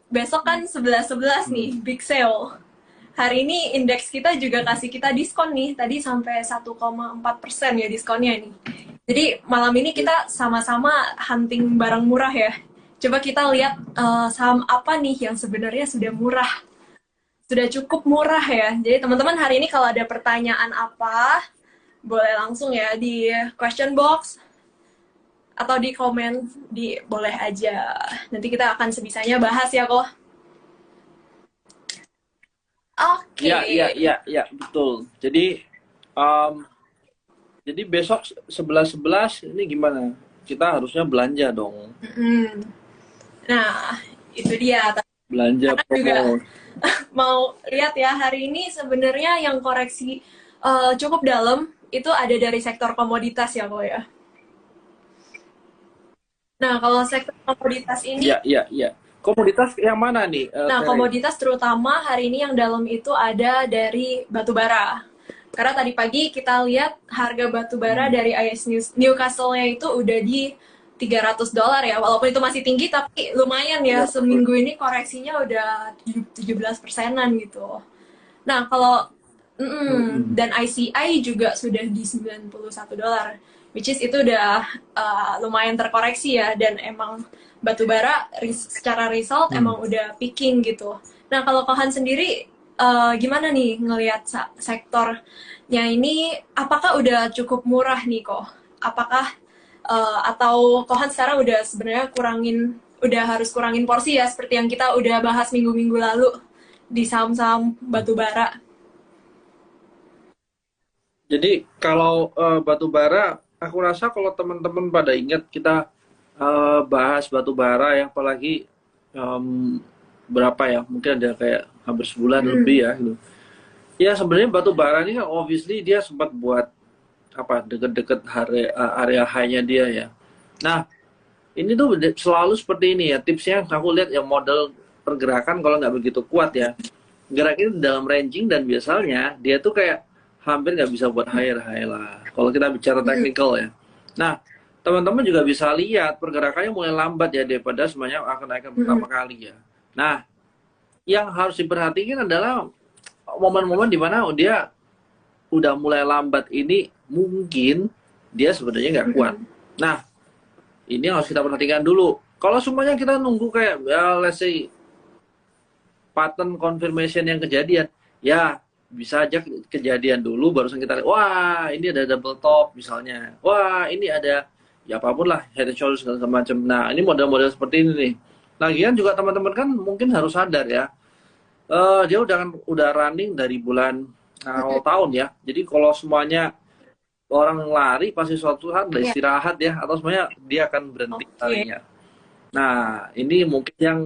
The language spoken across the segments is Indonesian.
besok kan 11-11 nih, big sale. Hari ini indeks kita juga kasih kita diskon nih, tadi sampai 1,4% ya diskonnya nih. Jadi malam ini kita sama-sama hunting barang murah ya. Coba kita lihat saham apa nih yang sebenarnya sudah murah. Sudah cukup murah ya. Jadi teman-teman hari ini kalau ada pertanyaan apa, boleh langsung ya di question box atau di komen, boleh aja. Nanti kita akan sebisanya bahas ya kok. Oke. Ya, betul. Jadi besok 11-11 ini gimana? Kita harusnya belanja dong. Nah, itu dia. Belanja juga promo. mau lihat ya, hari ini sebenarnya yang koreksi cukup dalam itu ada dari sektor komoditas ya kok ya. Nah, kalau sektor komoditas ini, Iya. Komoditas yang mana nih? nah Tere? komoditas terutama hari ini yang dalam itu ada dari batu bara. Karena tadi pagi kita lihat harga batu bara dari IS Newcastle-nya itu udah di $300 ya. Walaupun itu masih tinggi tapi lumayan ya. Seminggu ini koreksinya udah 17%-an gitu. Nah, kalau dan ICI juga sudah di $91, which is itu udah lumayan terkoreksi ya, dan emang batubara secara result emang udah peaking gitu. Nah, kalau Kohan sendiri gimana nih ngelihat sektornya ini, apakah udah cukup murah nih kok? Apakah atau Kohan sekarang udah sebenarnya udah harus kurangin porsi ya, seperti yang kita udah bahas minggu-minggu lalu di saham-saham batubara? Jadi kalau batu bara, aku rasa kalau teman-teman pada ingat kita bahas batu bara yang apalagi berapa ya, mungkin ada kayak hampir sebulan lebih ya gitu. Ya sebenarnya batu bara ini kan obviously dia sempat buat apa deket-deket area high-nya dia ya. Nah ini tuh selalu seperti ini ya, tipsnya aku lihat yang model pergerakan kalau nggak begitu kuat ya, geraknya dalam ranging dan biasanya dia tuh kayak hampir nggak bisa buat higher high lah kalau kita bicara technical ya. Nah teman-teman juga bisa lihat pergerakannya mulai lambat ya daripada semuanya akan naik pertama kali ya. Nah yang harus diperhatikan adalah momen-momen di mana dia udah mulai lambat ini, mungkin dia sebenarnya nggak kuat. Nah ini harus kita perhatikan dulu. Kalau semuanya kita nunggu kayak ya, let's say pattern confirmation yang kejadian, ya bisa aja kejadian dulu barusan kita lihat, wah ini ada double top misalnya, wah ini ada ya apapun lah, head and shoulders segala macam. Nah ini model-model seperti ini nih. Lagian juga teman-teman kan mungkin harus sadar ya, dia udah running dari bulan awal tahun ya. Jadi kalau semuanya orang lari pasti suatu saat ada istirahat ya, atau semuanya dia akan berhenti larinya. Nah ini mungkin yang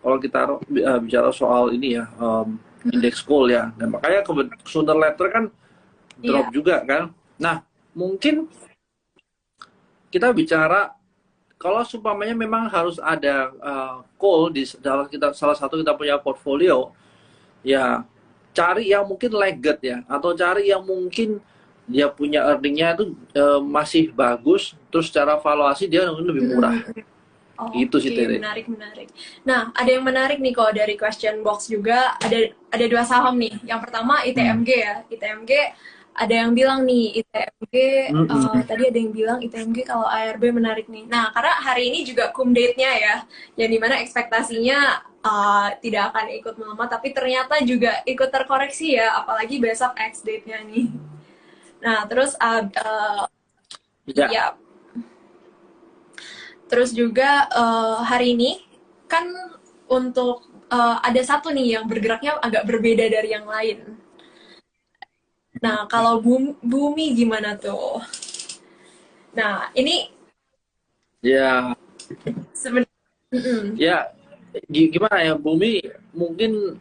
kalau kita bicara soal ini ya, indeks gold ya, dan makanya sooner later kan drop juga kan. Nah mungkin kita bicara kalau sumpamanya memang harus ada call di salah satu kita punya portfolio ya, cari yang mungkin lagged ya, atau cari yang mungkin dia punya earningnya itu masih bagus, terus secara valuasi dia lebih murah. Itu sih Tere. Menarik. Nah, ada yang menarik nih kok dari question box juga. Ada dua saham nih. Yang pertama ITMG ya. ITMG ada yang bilang nih ITMG tadi ada yang bilang ITMG kalau ARB menarik nih. Nah, karena hari ini juga cum date-nya ya, yang dimana ekspektasinya tidak akan ikut melemah, tapi ternyata juga ikut terkoreksi ya, apalagi besok X date-nya nih. Nah, terus ya. Terus juga hari ini kan untuk ada satu nih yang bergeraknya agak berbeda dari yang lain. Nah, kalau bumi gimana tuh? Nah, ini ya sebenarnya ya gimana ya, bumi mungkin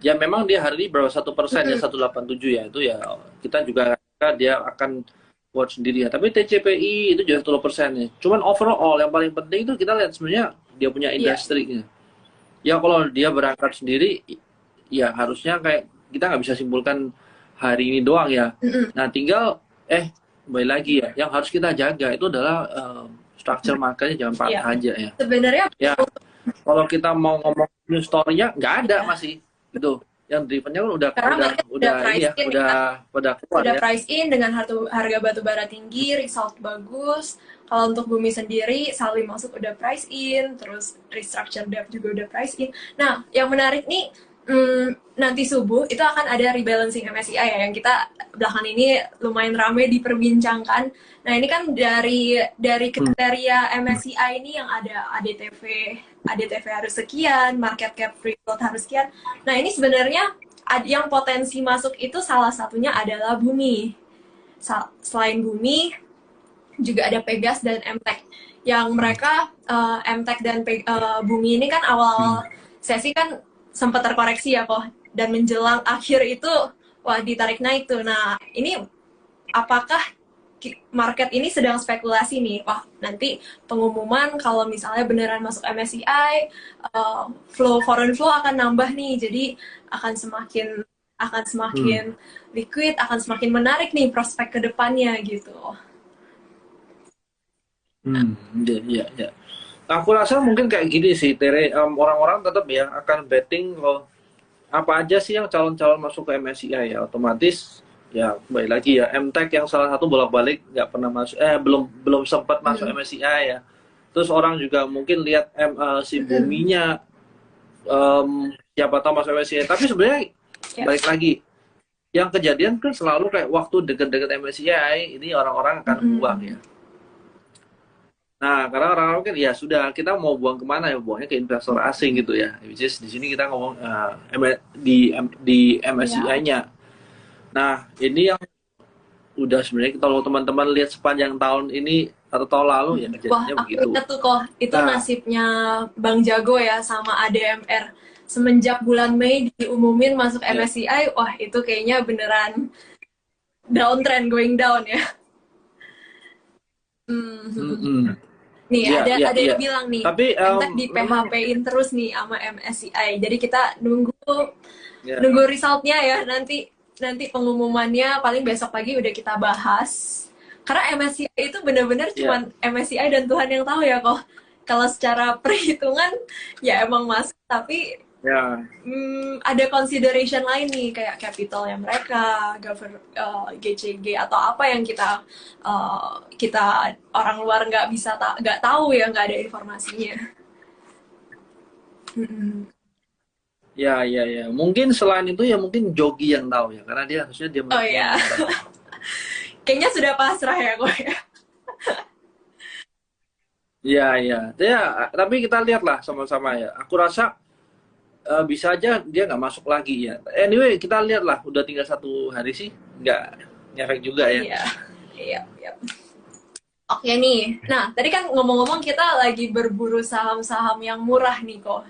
ya memang dia hari ini berapa 1% ya, 187 ya, itu ya kita juga dia akan buat sendiri ya. Tapi TCPI itu juga 10% ya. Cuman overall yang paling penting itu kita lihat sebenarnya dia punya industrinya. Ya kalau dia berangkat sendiri, ya harusnya kayak kita nggak bisa simpulkan hari ini doang ya. Nah tinggal kembali lagi ya, yang harus kita jaga itu adalah structure marketnya jangan patah aja ya. Sebenarnya ya Kalau kita mau ngomong news story-nya nggak ada masih itu. Yang drivennya kan Karena mereka sudah udah ini price ya, in udah ya, pada keluar sudah ya. price in dengan harga batu bara tinggi, result bagus. Kalau untuk Bumi sendiri, Salim masuk udah price in, terus restructure debt juga udah price in. Nah, yang menarik nih, nanti subuh itu akan ada rebalancing MSCI ya, yang kita belakangan ini lumayan ramai diperbincangkan. Nah, ini kan dari Hmm. kriteria MSCI ini yang ada ADTV harus sekian, market cap free float harus sekian. Nah, ini sebenarnya yang potensi masuk itu salah satunya adalah Bumi. Selain Bumi, juga ada Pegas dan MTech. Yang mereka MTech dan Bumi ini kan Hmm. awal sesi kan sempat terkoreksi ya kok. Dan menjelang akhir itu wah ditarik naik tuh. Nah, ini apakah market ini sedang spekulasi nih, wah nanti pengumuman kalau misalnya beneran masuk MSCI, foreign flow akan nambah nih, jadi akan semakin akan Hmm. semakin liquid, akan semakin menarik nih prospek kedepannya gitu. Hmm. Ya, ya, ya. Aku rasa mungkin kayak gini sih, Tere. Orang-orang tetap ya akan betting kalau apa aja sih yang calon-calon masuk ke MSCI ya, otomatis ya kembali lagi ya MTech yang salah satu bolak-balik nggak pernah masuk, belum belum sempat masuk Mm. MSCI ya. Terus orang juga mungkin lihat si Mm-mm. buminya, siapa tahu masuk MSCI. Tapi sebenarnya Ya. balik lagi, yang kejadian kan selalu kayak waktu deket-deket MSCI ini orang-orang akan buang ya. Mm-mm. Nah, karena orang-orang kan ya sudah kita mau buang kemana ya, buangnya ke investor asing gitu ya. Which is di sini kita ngomong di Ya. MSCI-nya. Nah, ini yang udah sebenarnya kalau teman-teman lihat sepanjang tahun ini atau tahun lalu ya Wah, kejadiannya aku begitu. inget tuh kok, itu Nah, nasibnya Bang Jago ya sama ADMR. Semenjak bulan Mei diumumin masuk ya, MSCI, wah itu kayaknya beneran downtrend, going down ya. Hmm. mm-mm. Nih Ya, ya, ada ya. yang bilang nih, Tapi MTech di memang PHP-in terus nih sama MSCI. Jadi kita nunggu ya, nunggu resultnya ya, nanti nanti pengumumannya paling besok pagi udah kita bahas. Karena MSCI itu bener-bener ya, cuman MSCI dan Tuhan yang tahu ya kok. Kalau secara perhitungan ya emang masuk, tapi ya, ada consideration lain nih kayak capitalnya mereka, GCG atau apa yang kita orang luar nggak tahu ya, nggak ada informasinya. Mm-mm. ya, ya, ya. Mungkin selain itu ya mungkin Jogi yang tahu ya, karena dia harusnya dia Oh yang ya, nonton. kayaknya sudah pasrah ya kok ya. Iya, iya. Ya, tapi kita lihatlah sama-sama ya. Aku rasa bisa aja dia nggak masuk lagi ya. Anyway, kita lihatlah. Udah tinggal 1 hari sih, nggak ngefek juga ya. Iya, iya, iya. Oke nih. Nah, tadi kan ngomong-ngomong kita lagi berburu saham-saham yang murah nih kok.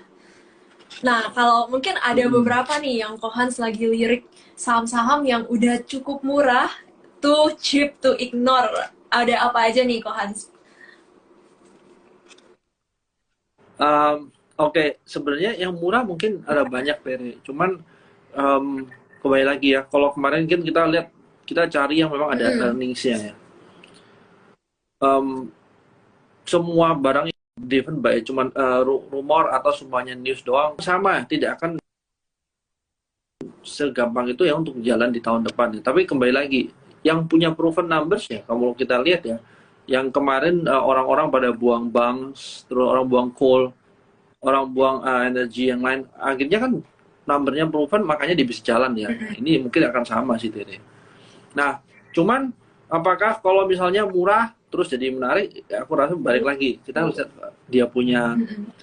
Nah, kalau mungkin ada Mm-mm. beberapa nih yang Kohans lagi lirik saham-saham yang udah cukup murah, too cheap to ignore. Ada apa aja nih Kohans? Oke, sebenarnya yang murah mungkin ada banyak dari. Cuman um, kembali lagi ya. Kalau kemarin kan kita lihat kita cari yang memang ada Mm-mm. earningsnya ya. Em, Semua barang yang driven by cuman rumor atau semuanya news doang sama, tidak akan segampang itu ya untuk jalan di tahun depan. Tapi kembali lagi, yang punya proven numbers ya, kalau kita lihat ya, yang kemarin orang-orang pada buang bank, terus orang buang coal, orang buang energi yang lain, akhirnya kan numbernya proven, makanya dia bisa jalan ya. Nah, ini mungkin akan sama sih Tere. Nah, cuman apakah kalau misalnya murah terus jadi menarik? Ya, aku rasa balik lagi kita harus lihat dia punya Mm-mm.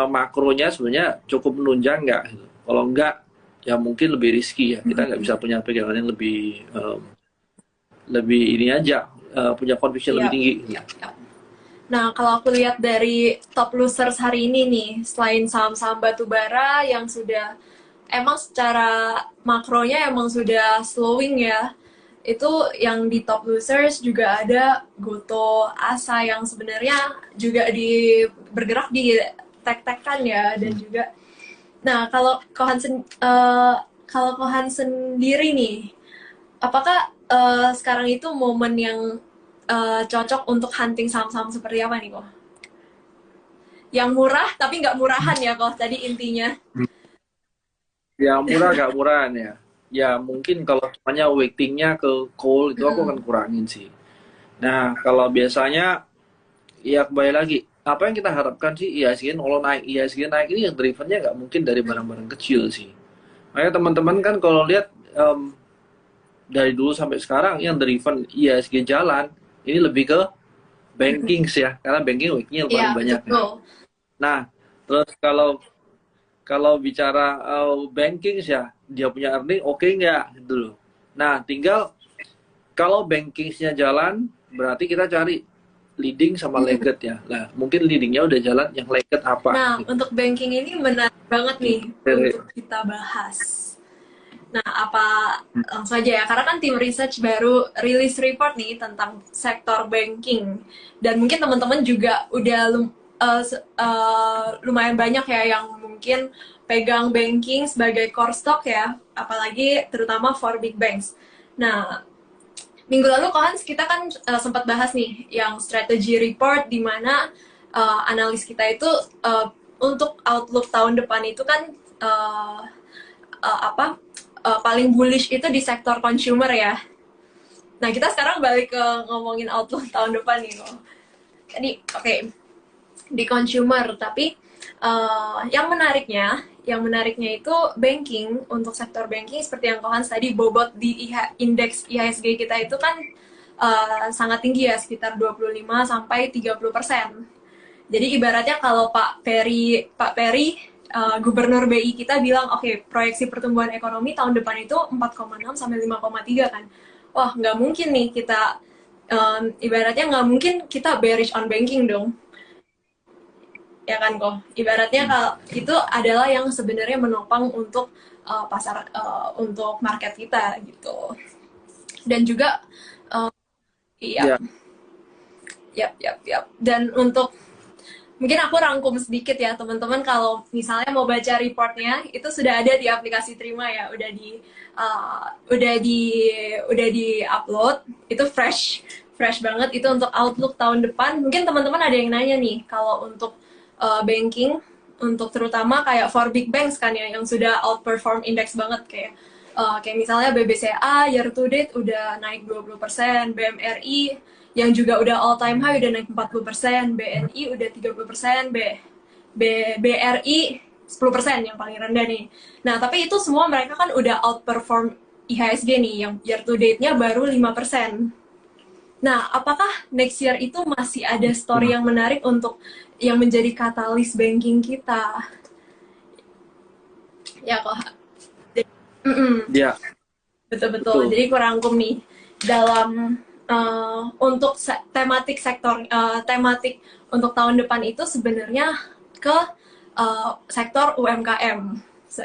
makronya sebenarnya cukup menunjang nggak? Gitu. Kalau nggak, ya mungkin lebih riski ya. Kita nggak bisa Mm-mm. punya pegangan yang lebih ini aja, punya conviction lebih Iya, tinggi. iya, iya. Nah, kalau aku lihat dari top losers hari ini nih, selain saham-saham batubara yang sudah emang secara makronya emang sudah slowing ya, itu yang di top losers juga ada Goto, Asa yang sebenarnya juga bergerak di tek-tekan ya, dan juga nah kalau Kohan sendiri nih, apakah sekarang itu momen yang cocok untuk hunting saham-saham seperti apa nih kok? yang murah tapi nggak murahan ya kalau tadi intinya. Ya murah gak murahan ya. Ya mungkin kalau semuanya weightingnya ke coal itu aku akan Mm-mm. kurangin sih. Nah kalau biasanya ya kembali lagi apa yang kita harapkan sih IHSG kalau naik IHSG naik ini yang drivennya nggak mungkin dari barang-barang kecil sih. Makanya teman-teman kan kalau lihat dari dulu sampai sekarang yang driven IHSG jalan ini lebih ke banking sih ya karena banking weeknya Iya, paling banyak ya. betul. Nah terus kalau kalau bicara banking sih ya dia punya earning oke nggak gitu loh. Nah tinggal kalau bankingnya jalan berarti kita cari leading sama lagged ya. Nah mungkin leadingnya udah jalan yang lagged apa Nah, gitu. untuk banking ini menarik banget nih Dari, untuk kita bahas. Nah, apa langsung aja ya, karena kan tim research baru rilis report nih tentang sektor banking. Dan mungkin teman-teman juga udah lumayan banyak ya yang mungkin pegang banking sebagai core stock ya, apalagi terutama for big banks. Nah, minggu lalu Kohans kita kan sempat bahas nih yang strategy report di mana analis kita itu untuk outlook tahun depan itu kan uh, apa paling bullish itu di sektor consumer ya. Nah kita sekarang balik ke ngomongin outlook tahun depan nih kok. Tadi oke, di consumer tapi yang menariknya itu banking. Untuk sektor banking seperti yang Kohans tadi, bobot di indeks IHSG kita itu kan sangat tinggi ya, sekitar 25 sampai 30%. Jadi ibaratnya kalau Pak Peri Gubernur BI kita bilang oke, proyeksi pertumbuhan ekonomi tahun depan itu 4,6 sampai 5,3 kan. Wah, nggak mungkin nih kita ibaratnya nggak mungkin kita bearish on banking dong, ya kan kok. Ibaratnya kalau itu adalah yang sebenarnya menopang untuk pasar untuk market kita gitu. Dan juga iya, ya, yap. Dan untuk mungkin aku rangkum sedikit ya teman-teman, kalau misalnya mau baca reportnya itu sudah ada di aplikasi Terima ya, uh, udah di udah di upload, itu fresh fresh banget itu untuk outlook tahun depan. Mungkin teman-teman ada yang nanya nih kalau untuk banking, untuk terutama kayak for big banks kan ya yang sudah outperform index banget, kayak misalnya BBCA year to date udah naik 20%, BMRI yang juga udah all time high udah naik 40%, BNI udah 30%, BRI 10% yang paling rendah nih. Nah, tapi itu semua mereka kan udah outperform IHSG nih yang year to date-nya baru 5%. Nah, apakah next year itu masih ada story yang menarik untuk yang menjadi katalis banking kita? Ya kok. ya Betul-betul. betul. Jadi kurangkum nih dalam untuk tematik untuk tahun depan itu sebenarnya ke sektor UMKM,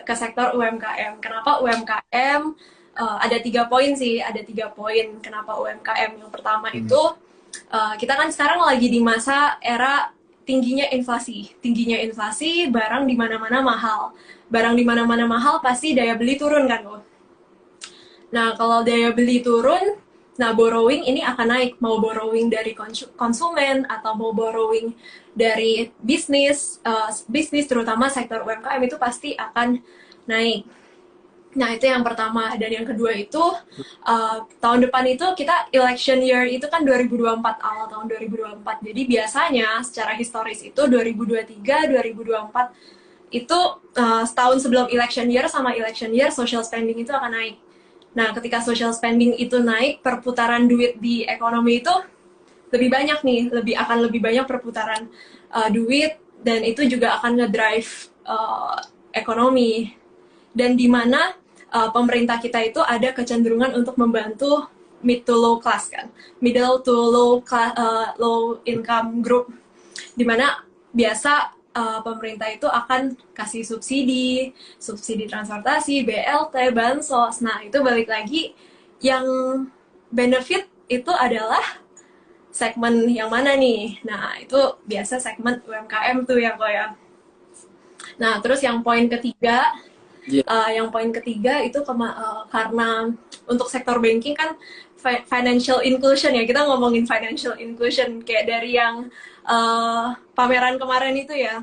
ke sektor UMKM. Kenapa UMKM? Ada 3 poin sih, ada 3 poin kenapa UMKM. Yang pertama itu kita kan sekarang lagi di masa era tingginya inflasi, barang di mana-mana mahal. Barang di mana-mana mahal pasti daya beli turun kan, loh. Nah, kalau daya beli turun, nah borrowing ini akan naik. Mau borrowing dari konsumen atau mau borrowing dari bisnis terutama sektor UMKM itu pasti akan naik. Nah, itu yang pertama. Dan yang kedua itu, tahun depan itu kita election year itu kan 2024, awal tahun 2024. Jadi biasanya secara historis itu 2023, 2024 itu setahun sebelum election year sama election year social spending itu akan naik. Nah, ketika social spending itu naik, perputaran duit di ekonomi itu lebih banyak nih, akan lebih banyak perputaran duit, dan itu juga akan ngedrive ekonomi. Dan di mana pemerintah kita itu ada kecenderungan untuk membantu mid to low class kan, middle to low income group, di mana biasa pemerintah itu akan kasih subsidi transportasi, BLT, bansos. Nah, itu balik lagi yang benefit itu adalah segmen yang mana nih? Nah, itu biasa segmen UMKM tuh ya kok ya. Nah, terus yang poin ketiga Iya. Yang poin ketiga itu karena untuk sektor banking kan financial inclusion ya, kita ngomongin financial inclusion kayak dari yang pameran kemarin itu ya,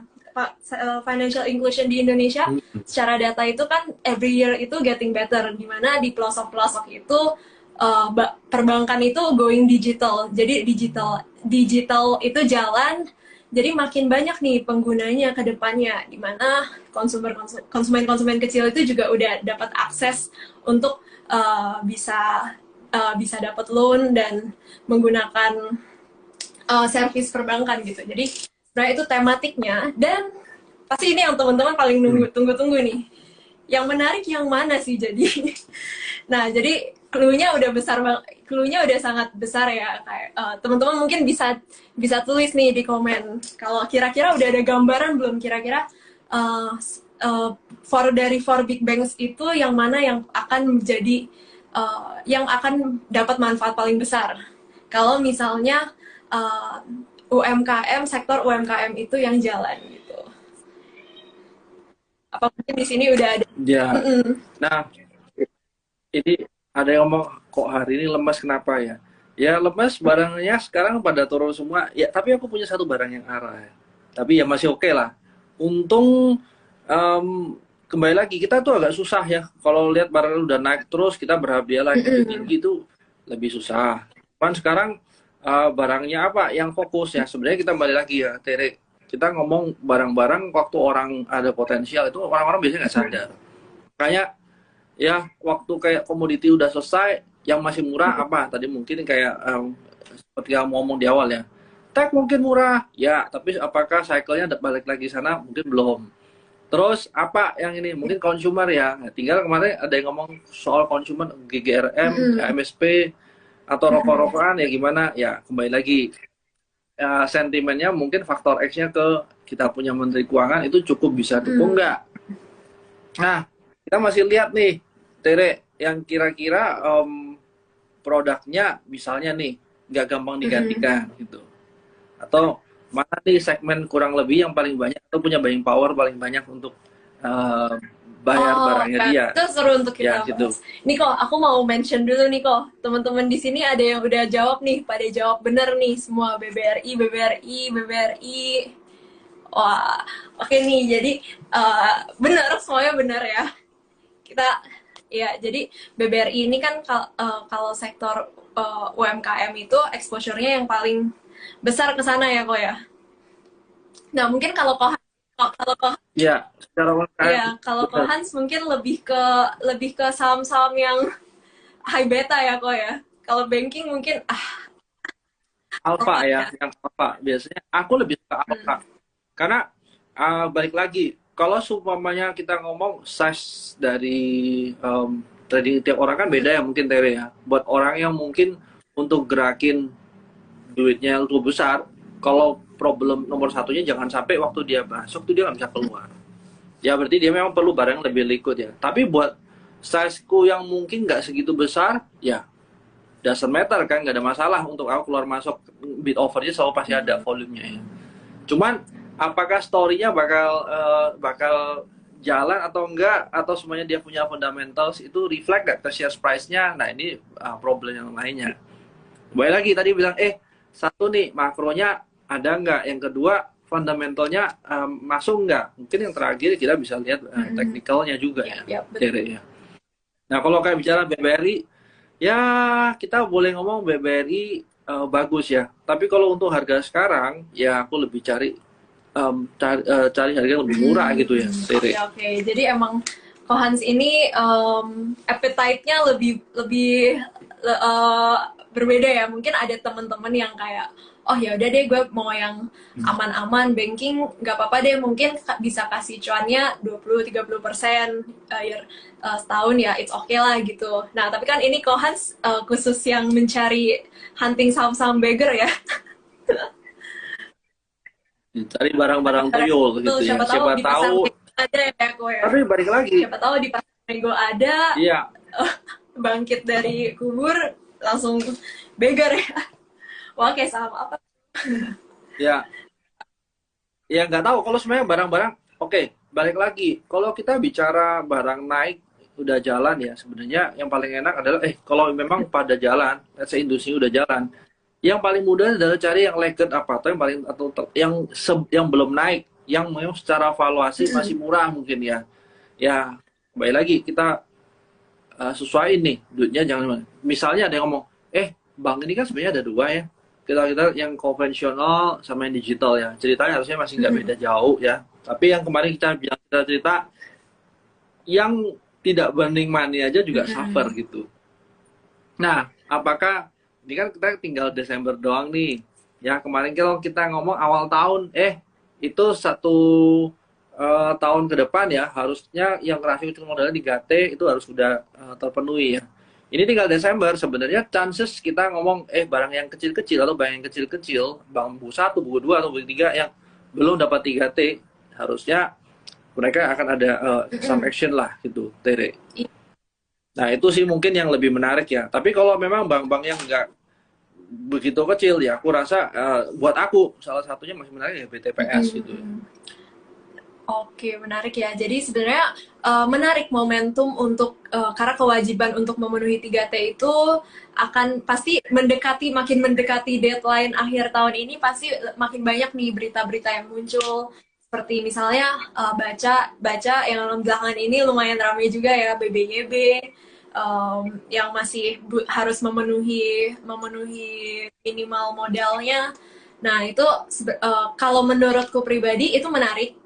financial inclusion di Indonesia Hmm. secara data itu kan every year itu getting better, dimana di pelosok-pelosok itu perbankan itu going digital, jadi digital itu jalan, jadi makin banyak nih penggunanya ke depannya, dimana konsumen kecil itu juga udah dapat akses untuk bisa dapat loan dan menggunakan servis perbankan gitu. Jadi sebenarnya itu tematiknya, dan pasti ini yang teman-teman paling tunggu-tunggu nih. Yang menarik yang mana sih jadi? Nah, jadi clue-nya udah besar banget, clue-nya udah sangat besar ya. Kayak teman-teman mungkin bisa tulis nih di komen. Kalau kira-kira udah ada gambaran belum, kira-kira uh, dari four big banks itu yang mana yang akan menjadi yang akan dapat manfaat paling besar. Kalau misalnya UMKM, sektor UMKM itu yang jalan gitu. Apa mungkin di sini udah ada? Ya. Mm-mm. Nah, ini ada yang ngomong kok hari ini lemas kenapa ya? Ya lemas barangnya sekarang pada turun semua. Ya tapi aku punya satu barang yang arah. Ya. Tapi ya masih oke lah. Untung em, kembali lagi kita tuh agak susah ya. Kalau lihat barang udah naik terus kita berharap dia lagi lebih Mm-mm. tinggi itu lebih susah. Cuman sekarang barangnya apa yang fokus ya? Sebenarnya kita kembali lagi ya, Tere. Kita ngomong barang-barang waktu orang ada potensial itu orang-orang biasanya nggak sadar. Kayak ya waktu kayak komoditi udah selesai yang masih murah apa tadi mungkin kayak seperti yang ngomong di awal ya tech mungkin murah ya tapi apakah cycle-nya balik lagi sana mungkin belum terus apa yang ini mungkin consumer ya nah, tinggal kemarin ada yang ngomong soal consumer GGRM Mm-mm. MSP atau Mm-mm. rokok-rokokan ya gimana ya kembali lagi sentimennya mungkin faktor X-nya ke kita punya menteri keuangan itu cukup bisa dukung Mm. nggak. Nah, kita masih lihat nih, Tere, yang kira-kira produknya misalnya nih nggak gampang Mm-mm. digantikan gitu. Atau mana nih segmen kurang lebih yang paling banyak atau punya buying power paling banyak untuk eh, bayar Oh, barangnya kan. dia. Itu seru untuk Ya kita gitu. bahas. Nih kok, aku mau mention dulu nih kok. Teman-teman di sini ada yang udah jawab nih, pada jawab bener nih semua BBRI, BBRI, BBRI. Wah, oke nih. Jadi bener, semuanya bener ya. Kita ya, jadi BBRI ini kan kalau sektor UMKM itu exposure-nya yang paling besar ke sana ya kok ya. Nah, mungkin kalau Ya, secara UMKM iya, kalau benar. Hans mungkin lebih ke saham-saham yang high beta ya kok ya. Kalau banking mungkin Alpha alpha ya, ya. yang alpha. Biasanya aku lebih suka alpha. Hmm. Karena balik lagi, kalau seumpamanya kita ngomong size dari trading tiap orang kan beda ya mungkin Tere ya. Buat orang yang mungkin untuk gerakin duitnya lebih besar, kalau problem nomor satunya jangan sampai waktu dia masuk tuh dia nggak bisa keluar. Ya berarti dia memang perlu barang yang lebih liquid ya. Tapi buat sizeku yang mungkin nggak segitu besar, ya doesn't matter kan, nggak ada masalah untuk aku keluar masuk bid overnya selalu pasti ada volumenya ya. Cuman apakah story-nya bakal jalan atau enggak atau semuanya dia punya fundamentals itu reflect gak ke share price-nya? Nah, ini problem yang lainnya. Baik lagi tadi bilang satu nih makronya ada enggak? Yang kedua fundamentalnya masuk enggak? Mungkin yang terakhir kita bisa lihat teknikalnya juga Ya, ya. ya, betul. Ya. Nah, kalau kayak bicara BBRI ya kita boleh ngomong BBRI bagus ya. Tapi kalau untuk harga sekarang ya aku lebih cari harga yang lebih murah gitu ya, Oke, Tere. oke. Jadi emang Kohans ini appetite-nya lebih lebih berbeda ya. Mungkin ada teman-teman yang kayak, oh ya udah deh gue mau yang aman-aman, banking nggak apa-apa deh, mungkin bisa kasih cuannya 20-30% setahun ya, it's okay lah gitu. Nah, tapi kan ini Kohans khusus yang mencari hunting saham-saham beggar ya. Cari barang-barang tuyul Tuh, gitu ya. siapa tahu Siapa di pasar tahu. Nego ada ya gue ya. Tapi balik lagi, Siapa tahu di pasar Nego ada, iya, bangkit dari kubur langsung beggar ya. Wah, kayak saham apa? ya, ya nggak tahu. Kalau sebenarnya barang-barang, oke. balik lagi, kalau kita bicara barang naik udah jalan ya, sebenarnya yang paling enak adalah kalau memang pada jalan, let's say industri udah jalan, yang paling mudah adalah cari yang lagged apa atau yang paling atau yang belum naik, yang memang secara valuasi masih murah mungkin ya. Ya, baik lagi kita sesuaiin nih duitnya, jangan misalnya ada yang ngomong, bank ini kan sebenarnya ada dua ya, kita yang konvensional sama yang digital ya, ceritanya harusnya masih nggak beda jauh ya, tapi yang kemarin kita cerita yang tidak banding money aja juga suffer gitu. Nah, apakah ini kan kita tinggal Desember doang nih ya, kemarin kalau kita ngomong awal tahun itu satu tahun ke depan ya, harusnya yang rasio modalnya 3T itu harus sudah terpenuhi ya. Ini tinggal Desember, sebenarnya chances kita ngomong barang yang kecil-kecil atau barang yang kecil-kecil, buku 1, buku 2 atau buku 3 yang belum dapat 3T, harusnya mereka akan ada some action lah gitu, Tere. Nah, itu sih mungkin yang lebih menarik ya. Tapi kalau memang bank-bank yang nggak begitu kecil ya, aku rasa buat aku salah satunya masih menarik ya BTPS gitu. Oke, menarik ya. Jadi sebenarnya menarik momentum untuk karena kewajiban untuk memenuhi 3T itu akan pasti makin mendekati deadline akhir tahun ini, pasti makin banyak nih berita-berita yang muncul. Seperti misalnya baca yang belakangan ini lumayan ramai juga ya, BBYB yang masih harus memenuhi minimal modalnya. Nah, itu kalau menurutku pribadi itu menarik.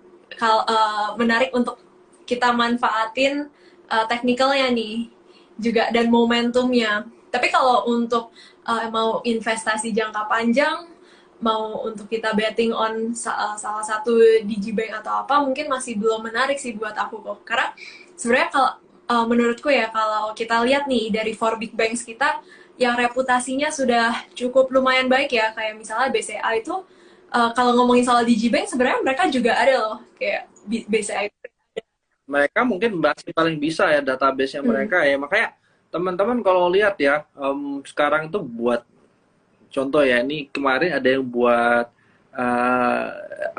Menarik untuk kita manfaatin teknikalnya nih juga dan momentumnya. Tapi kalau untuk mau investasi jangka panjang, mau untuk kita betting on salah satu digibank atau apa, mungkin masih belum menarik sih buat aku kok. Karena sebenarnya kalau menurutku ya, kalau kita lihat nih dari 4 big banks kita yang reputasinya sudah cukup lumayan baik ya, kayak misalnya BCA itu kalau ngomongin soal digibank, sebenarnya mereka juga ada loh, kayak BCA. Mereka mungkin masih paling bisa ya database-nya mereka ya. Makanya teman-teman kalau lihat ya, sekarang itu buat contoh ya, ini kemarin ada yang buat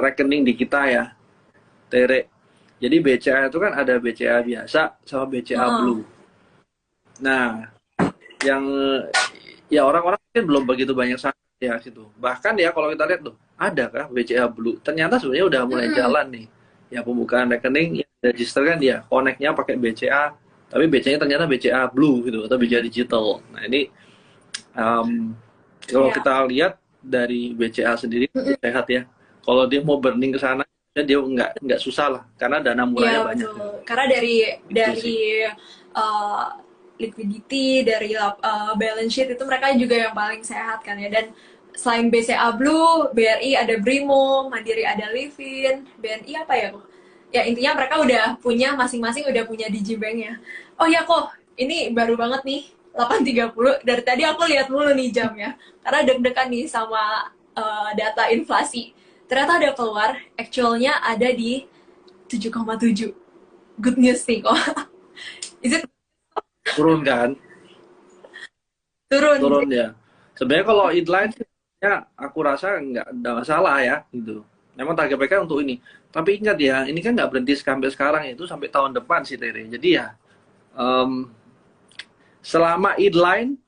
rekening di kita ya, Tere. Jadi BCA itu kan ada BCA biasa sama BCA Blue. Nah, yang ya orang-orang mungkin belum begitu banyak ya situ. Bahkan ya kalau kita lihat tuh, ada kah BCA Blue? Ternyata sebenarnya udah mulai jalan nih. Ya pembukaan rekening, ya register kan dia, connect-nya pakai BCA, tapi BCA-nya ternyata BCA Blue gitu, atau BCA digital. Nah ini kalau kita lihat dari BCA sendiri sehat ya. Kalau dia mau burning ke sana, dia nggak susah lah, karena dana murahnya banyak. Betul. Karena dari liquidity, dari balance sheet itu mereka juga yang paling sehat kan ya. Dan selain BCA Blue, BRI ada Brimo, Mandiri ada Livin, BNI apa ya kok? Ya intinya mereka udah punya masing-masing udah punya digibanknya. Oh ya kok, ini baru banget nih 8.30. Dari tadi aku lihat mulu nih jamnya, karena deg-degan nih sama data inflasi. Ternyata ada keluar, actualnya ada di 7,7. Good news nih kok. Is it turun kan? Turun ya. Sebenarnya kalau inline ya aku rasa nggak ada masalah ya gitu. Memang target mereka untuk ini. Tapi ingat ya, ini kan nggak berhenti sampai sekarang, itu sampai tahun depan sih Tere. Jadi ya selama inline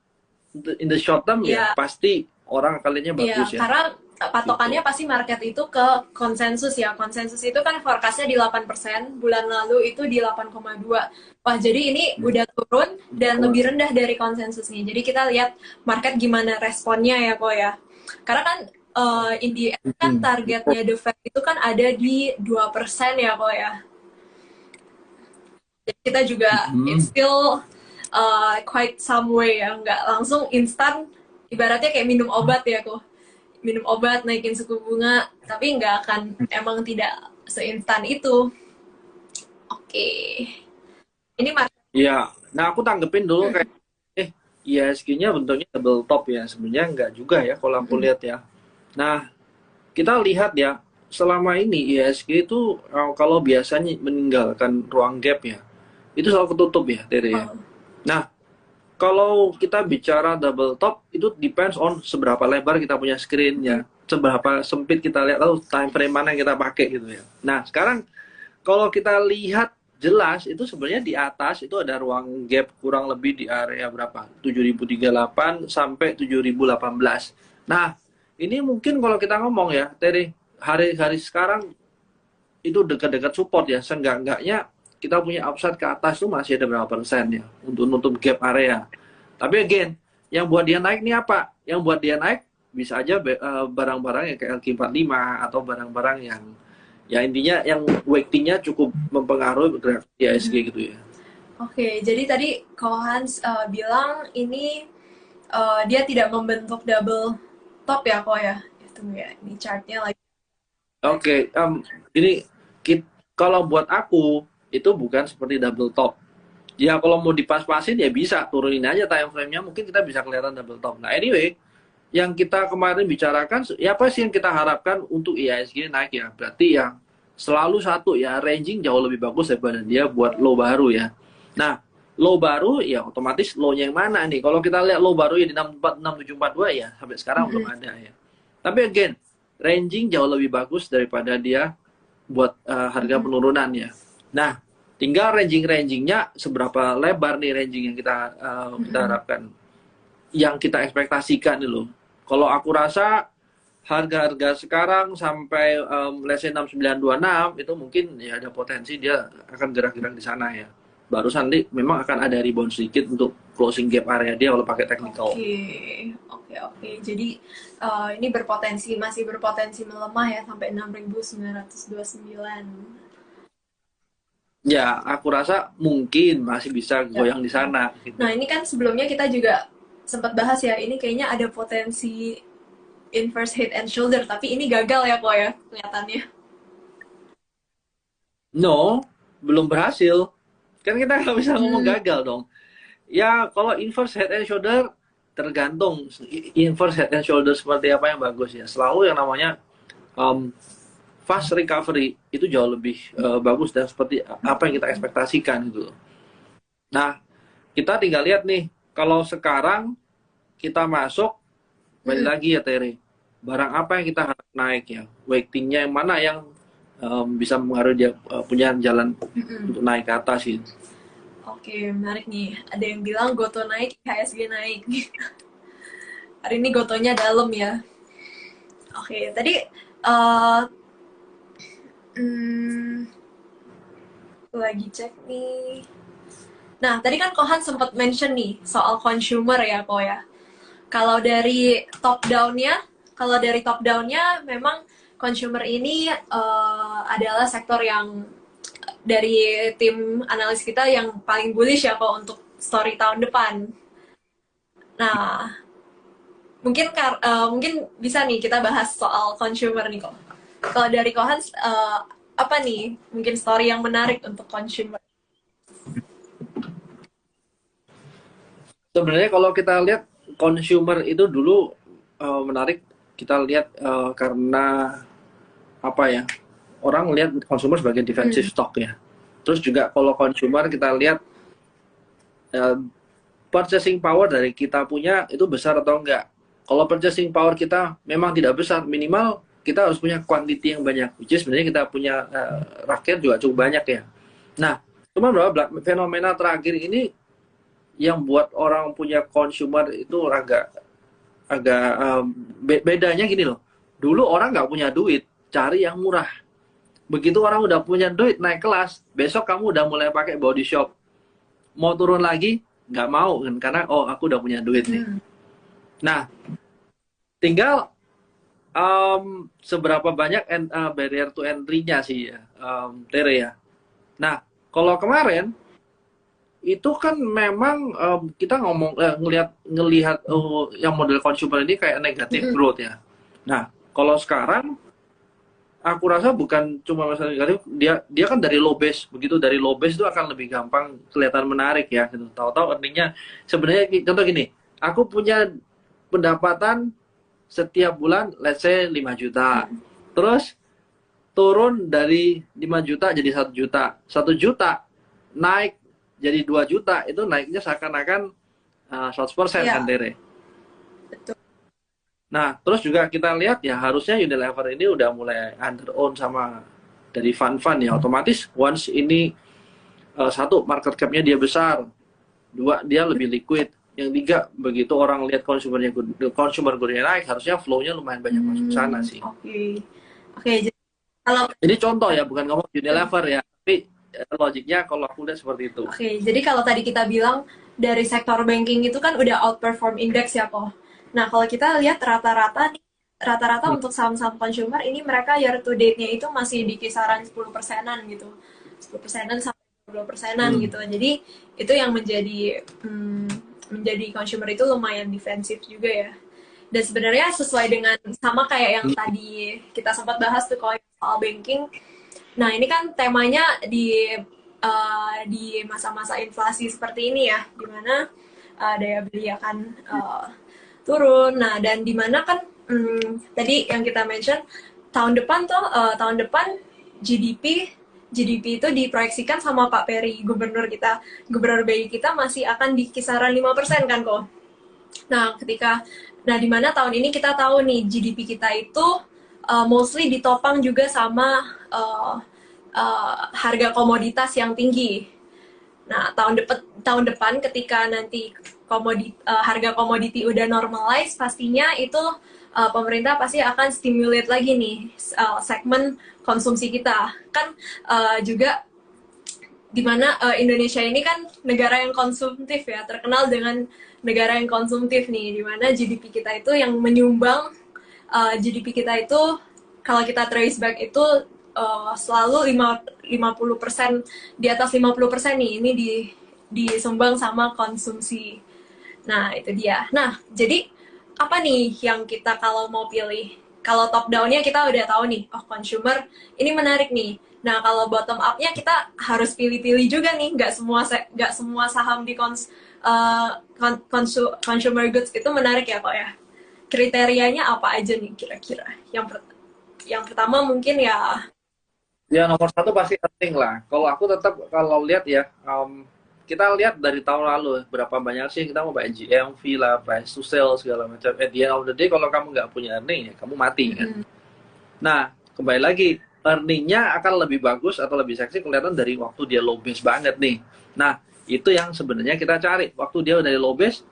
in the short term ya pasti orang akan lihatnya bagus ya. Karena patokannya pasti market itu ke konsensus ya. Konsensus itu kan forecastnya di 8%, bulan lalu itu di 8,2. Wah, jadi ini udah turun dan lebih rendah dari konsensusnya. Jadi kita lihat market gimana responnya ya kok ya. Karena kan in the end kan targetnya The Fed itu kan ada di 2% ya kok ya. Jadi kita juga it's still quite some way ya. Nggak langsung instan, ibaratnya kayak minum obat ya kok. Minum obat naikin suku bunga, tapi nggak akan, emang tidak seinstan itu. Oke. Ini Iya, nah aku tanggepin dulu kayak IHSG-nya bentuknya double top ya. Sebenarnya nggak juga ya kalau aku lihat ya. Nah, kita lihat ya, selama ini IHSG itu kalau biasanya meninggalkan ruang gap ya, itu selalu ketutup ya, Tere ya. Nah, kalau kita bicara double top, itu depends on seberapa lebar kita punya screen ya, seberapa sempit kita lihat, lalu time frame mana yang kita pakai gitu ya. Nah, sekarang kalau kita lihat jelas itu sebenarnya di atas itu ada ruang gap kurang lebih di area berapa? 7038 sampai 7018. Nah, ini mungkin kalau kita ngomong ya, dari hari-hari sekarang itu dekat-dekat support ya. Seenggak-enggaknya kita punya upside ke atas tuh masih ada berapa persen ya untuk nutup gap area. Tapi again, yang buat dia naik nih apa? Yang buat dia naik bisa aja barang-barang yang kayak LQ45 atau barang-barang yang ya intinya yang weightingnya cukup mempengaruhi gerak IHSG gitu ya. Oke, jadi tadi Ko Hans bilang ini dia tidak membentuk double top ya, Ko ya? Itu ya, ini chartnya lagi. Oke, ini kalau buat aku itu bukan seperti double top. Ya kalau mau dipas-pasin ya bisa turunin aja time frame-nya, mungkin kita bisa kelihatan double top. Nah anyway, yang kita kemarin bicarakan, ya apa sih yang kita harapkan untuk IHSG naik ya? Berarti yang selalu satu ya, ranging jauh lebih bagus daripada dia buat low baru ya. Nah, low baru ya otomatis low-nya yang mana nih? Kalau kita lihat low baru ya di 6742 ya, sampai sekarang belum ada ya. Tapi again, ranging jauh lebih bagus daripada dia buat harga penurunan ya. Nah, tinggal rangingnya seberapa lebar nih ranging yang kita harapkan, yang kita ekspektasikan nih loh. Kalau aku rasa harga-harga sekarang sampai let's say 6926 itu mungkin ya ada potensi dia akan gerak-gerak di sana ya. Barusan nanti memang akan ada rebound sedikit untuk closing gap area dia kalau pakai technical. Oke. Jadi ini masih berpotensi melemah ya sampai 6.929. Ya, aku rasa mungkin masih bisa goyang di sana. Gitu. Nah, ini kan sebelumnya kita juga sempat bahas ya, ini kayaknya ada potensi inverse head and shoulder, tapi ini gagal ya, Ko ya, kelihatannya. No, belum berhasil. Kan kita nggak bisa ngomong gagal dong. Ya, kalau inverse head and shoulder tergantung inverse head and shoulder seperti apa yang bagus ya. Selalu yang namanya fast recovery itu jauh lebih bagus dan seperti apa yang kita ekspektasikan gitu. Nah, kita tinggal lihat nih, kalau sekarang kita masuk, balik lagi ya Tere, barang apa yang kita harap naik ya, weightingnya yang mana yang bisa mengaruhi dia punya jalan untuk naik ke atas gitu. Oke, menarik nih. Ada yang bilang Goto naik, IHSG naik. Hari ini Gotonya dalam ya. Oke, tadi lagi cek nih. Nah, tadi kan Kohan sempat mention nih soal consumer ya, Ko ya. Kalau dari top down-nya memang consumer ini adalah sektor yang dari tim analis kita yang paling bullish ya, Ko, untuk story tahun depan. Nah, mungkin bisa nih kita bahas soal consumer nih, Ko. Kalau dari Kohan apa nih mungkin story yang menarik untuk consumer? Sebenarnya kalau kita lihat consumer itu dulu menarik, kita lihat karena apa ya, orang lihat consumer sebagai defensive stock ya. Terus juga kalau consumer kita lihat purchasing power dari kita punya itu besar atau enggak. Kalau purchasing power kita memang tidak besar, minimal kita harus punya quantity yang banyak. Which is sebenarnya kita punya rakyat juga cukup banyak ya. Nah, cuma berapa fenomena terakhir ini yang buat orang punya consumer itu agak bedanya gini loh. Dulu orang nggak punya duit, cari yang murah. Begitu orang udah punya duit, naik kelas, besok kamu udah mulai pakai body shop. Mau turun lagi, nggak mau kan, karena oh aku udah punya duit nih. Nah, tinggal seberapa banyak barrier to entry-nya sih ya, Tere ya. Nah, kalau kemarin itu kan memang kita ngelihat yang model consumer ini kayak negatif growth ya. Nah, kalau sekarang aku rasa bukan cuma masalah negatif, dia kan dari low base, begitu dari low base itu akan lebih gampang kelihatan menarik ya gitu. Tahu-tahu earningnya sebenarnya contoh gini, aku punya pendapatan setiap bulan let's say 5 juta. Terus turun dari 5 juta jadi 1 juta. 1 juta naik jadi 2 juta, itu naiknya seakan-akan 100% kan, Tere? Betul. Nah, terus juga kita lihat ya harusnya Unilever ini udah mulai under own sama dari fund-fund ya, otomatis once ini satu market cap-nya dia besar, dua dia lebih liquid, yang tiga begitu orang lihat consumer good-nya naik, harusnya flow-nya lumayan banyak masuk ke sana sih. Oke, jadi kalau Ini contoh ya, bukan ngomong Unilever ya, tapi logiknya kalau aku lihat seperti itu. jadi kalau tadi kita bilang dari sektor banking itu kan udah outperform index ya kok. Nah, kalau kita lihat rata-rata untuk saham-saham consumer ini mereka year to date-nya itu masih di kisaran 10%-an gitu. 10%-an sampai 20%-an gitu. Jadi itu yang menjadi consumer itu lumayan defensif juga ya. Dan sebenarnya sesuai dengan sama kayak yang tadi kita sempat bahas tuh kalau soal banking. Nah, ini kan temanya di masa-masa inflasi seperti ini ya, di mana daya beli akan turun. Nah, dan di mana kan tadi yang kita mention tahun depan GDP itu diproyeksikan sama Pak Peri, gubernur BI kita masih akan di kisaran 5% kan kok. Nah, di mana tahun ini kita tahu nih GDP kita itu mostly ditopang juga sama harga komoditas yang tinggi. Nah, tahun depan ketika nanti harga komoditi udah normalize, pastinya itu pemerintah pasti akan stimulate lagi nih segmen konsumsi kita. Kan juga di mana Indonesia ini kan negara yang konsumtif ya, terkenal dengan negara yang konsumtif nih, di mana GDP kita itu yang menyumbang GDP kita itu kalau kita trace back itu selalu 50%, di atas 50% nih ini disumbang sama konsumsi. Nah, itu dia. Nah, jadi apa nih yang kita kalau mau pilih? Kalau top down-nya kita udah tahu nih, oh consumer ini menarik nih. Nah, kalau bottom up-nya kita harus pilih-pilih juga nih. Nggak semua saham di consumer goods itu menarik ya kok ya. Kriterianya apa aja nih kira-kira? Yang pertama mungkin ya. Ya nomor satu pasti penting lah. Kalau aku tetap kalau lihat ya, kita lihat dari tahun lalu berapa banyak sih kita mau bayar GMV lah, price to sale segala macam. At the end of the day kalau kamu nggak punya earning ya kamu mati kan. Nah kembali lagi earningnya akan lebih bagus atau lebih seksi kelihatan dari waktu dia low base banget nih. Nah itu yang sebenarnya kita cari. Waktu dia dari low base,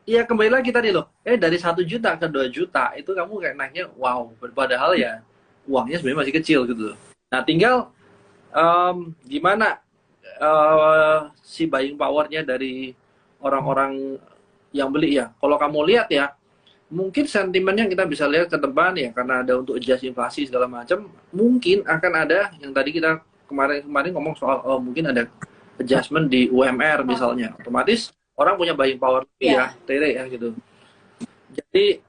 ya kembali lagi tadi loh. Dari 1 juta ke 2 juta itu kamu kayak naiknya wow. Padahal ya uangnya sebenarnya masih kecil gitu. Nah tinggal gimana si buying powernya dari orang-orang yang beli ya. Kalau kamu lihat ya, mungkin sentimennya kita bisa lihat ke depan ya, karena ada untuk adjust inflasi segala macam. Mungkin akan ada yang tadi kita kemarin ngomong soal mungkin ada adjustment di UMR misalnya. Otomatis orang punya buying power lebih ya, Tere ya gitu. Jadi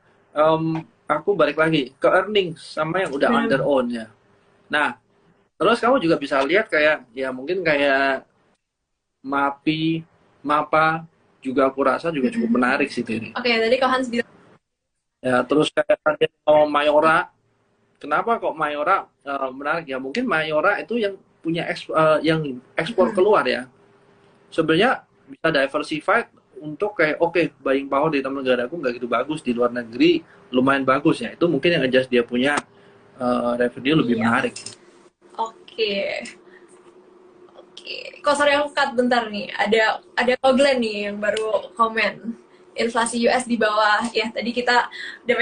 aku balik lagi ke earning sama yang udah under own ya. Nah, terus kamu juga bisa lihat kayak ya mungkin kayak MAPI, MAPA juga aku rasa juga cukup menarik sih Tere. Oke, tadi kau Hans bilang. Ya, terus kayak tadi Mayora. Kenapa kok Mayora menarik ya? Mungkin Mayora itu yang punya yang ekspor keluar ya. Sebenarnya bisa diversified untuk kayak buying power di dalam negara aku nggak gitu bagus, di luar negeri lumayan bagus ya. Itu mungkin yang adjust dia punya revenue lebih menarik. Oke. Kok sorry aku cut bentar nih. Ada Glenn nih yang baru komen. Inflasi US di bawah. Ya, tadi kita udah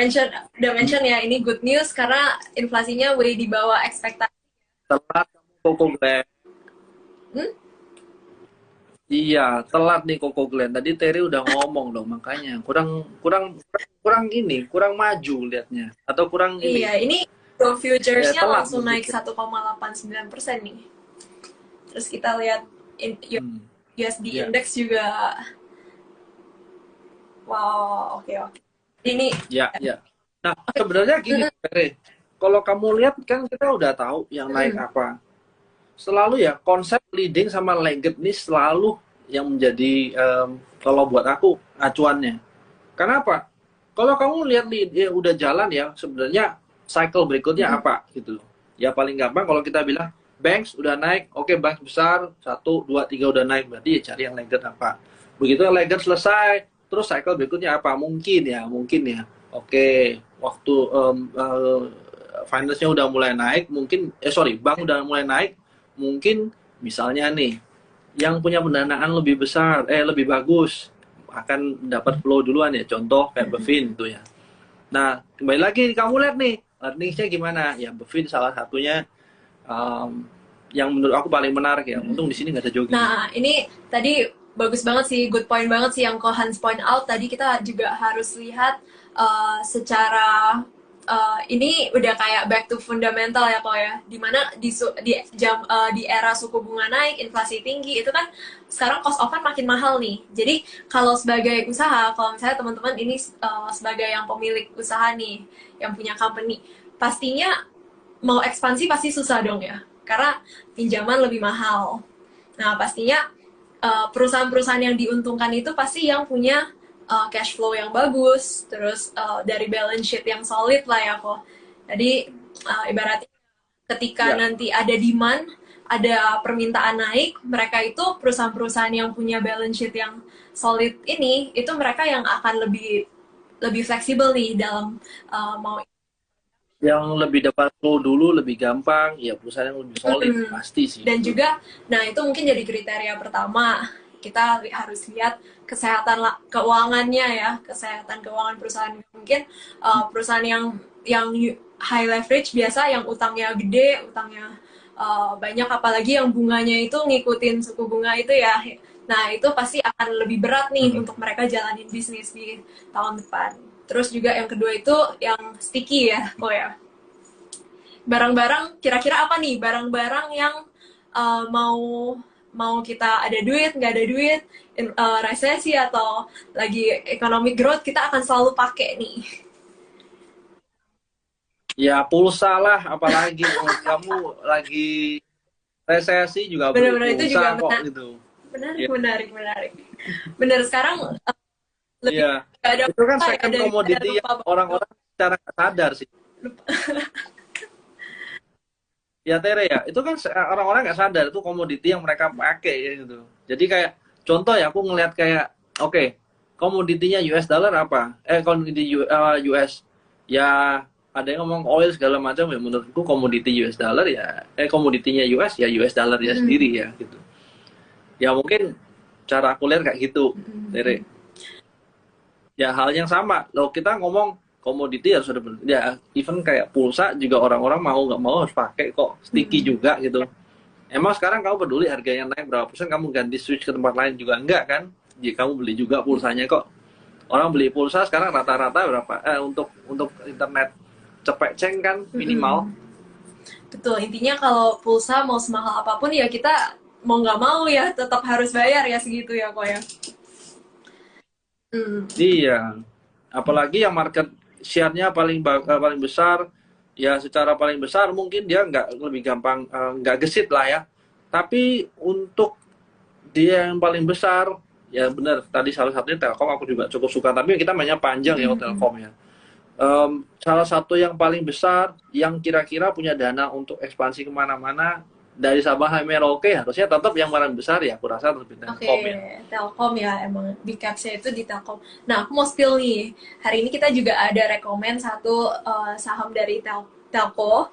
mention ya, ini good news karena inflasinya way di bawah ekspektasi. Telat Koko Glenn. Iya, telat nih Koko Glenn. Tadi Terry udah ngomong dong, makanya kurang maju liatnya atau kurang ini. Iya, ini futuresnya langsung naik 1,89% nih. Terus kita lihat USD index juga. Wow, oke. Ini ya. Nah, sebenarnya gini, Terry. Kalau kamu lihat kan kita udah tahu yang naik apa. Selalu ya konsep leading sama lagged ini selalu yang menjadi kalau buat aku acuannya. Kenapa? Kalau kamu lihat ya udah jalan ya, sebenarnya cycle berikutnya apa gitu. Ya paling gampang kalau kita bilang banks udah naik, banks besar 1, 2, 3 udah naik, berarti ya cari yang lagged apa. Begitu yang lagged selesai, terus cycle berikutnya apa? Mungkin ya. Waktu finance-nya udah mulai naik, mungkin bank udah mulai naik, mungkin misalnya nih yang punya pendanaan lebih besar, lebih bagus akan dapat flow duluan ya. Contoh kayak Bevin itu ya. Nah, kembali lagi kamu lihat nih, earnings-nya gimana? Ya Bevin salah satunya yang menurut aku paling menarik ya. Untung di sini nggak ada jogging. Nah, ini tadi bagus banget sih, good point banget sih yang Ko Hans point out. Tadi kita juga harus lihat secara ini udah kayak back to fundamental ya Ko ya. Dimana di era suku bunga naik, inflasi tinggi, itu kan sekarang cost of fund makin mahal nih. Jadi kalau sebagai usaha, kalau misalnya teman-teman ini sebagai yang pemilik usaha nih, yang punya company, pastinya mau ekspansi pasti susah dong ya. Karena pinjaman lebih mahal. Nah, pastinya perusahaan-perusahaan yang diuntungkan itu pasti yang punya cash flow yang bagus, terus dari balance sheet yang solid lah ya kok. Jadi ibaratnya ketika nanti ada demand, ada permintaan naik, mereka itu perusahaan-perusahaan yang punya balance sheet yang solid ini, itu mereka yang akan lebih fleksibel nih dalam mau Yang lebih dapat flow dulu, lebih gampang, ya perusahaan yang lebih solid, pasti sih. Dan juga, nah itu mungkin jadi kriteria pertama. Kita harus lihat kesehatan keuangannya ya, kesehatan keuangan perusahaan. Mungkin perusahaan yang high leverage biasa, yang utangnya gede, utangnya banyak, apalagi yang bunganya itu ngikutin suku bunga itu ya. Nah itu pasti akan lebih berat nih untuk mereka jalanin bisnis di tahun depan. Terus juga yang kedua itu yang sticky ya, kok ya. Barang-barang, kira-kira apa nih? Barang-barang yang mau kita ada duit, nggak ada duit, resesi atau lagi economic growth, kita akan selalu pakai nih. Ya pulsa lah, apalagi kamu lagi resesi juga beli Benar-benar itu pulsa juga kok gitu. menarik. Benar, sekarang lebih Iya. ada Itu kan apa ya, second commodity yang orang-orang secara nggak sadar sih. Ya Tere ya, itu kan orang-orang nggak sadar itu komoditi yang mereka pakai gitu. Jadi kayak contoh ya, aku ngelihat kayak oke, komoditinya US dollar apa? Komoditi US ya ada yang ngomong oil segala macam ya, menurutku komoditi US dollar ya komoditinya US ya US dollar ya sendiri ya gitu. Ya mungkin cara aku lihat kayak gitu, Tere. Ya hal yang sama loh, kita ngomong komoditi harus ada, ya even kayak pulsa juga orang-orang mau nggak mau harus pakai kok, sticky juga gitu. Emang sekarang kamu peduli harganya naik berapa persen, kamu ganti switch ke tempat lain juga enggak kan? Jadi kamu beli juga pulsanya kok. Orang beli pulsa sekarang rata-rata berapa untuk internet cepet ceng kan minimal. Betul, intinya kalau pulsa mau semahal apapun ya kita mau nggak mau ya tetap harus bayar ya segitu ya kok ya. Iya, apalagi yang market share-nya paling besar, ya secara paling besar mungkin dia nggak lebih gampang, nggak gesit lah ya. Tapi untuk dia yang paling besar, ya benar tadi salah satunya Telkom, aku juga cukup suka. Tapi kita mainnya panjang ya Telkom ya. Salah satu yang paling besar, yang kira-kira punya dana untuk ekspansi kemana-mana dari Sabah sampai Merauke, harusnya tetap yang paling besar ya, aku rasa lebih Telkom ya. Telkom ya, emang big capsnya itu di Telkom. Nah, aku mau spill nih. Hari ini kita juga ada rekomen satu saham dari Telco.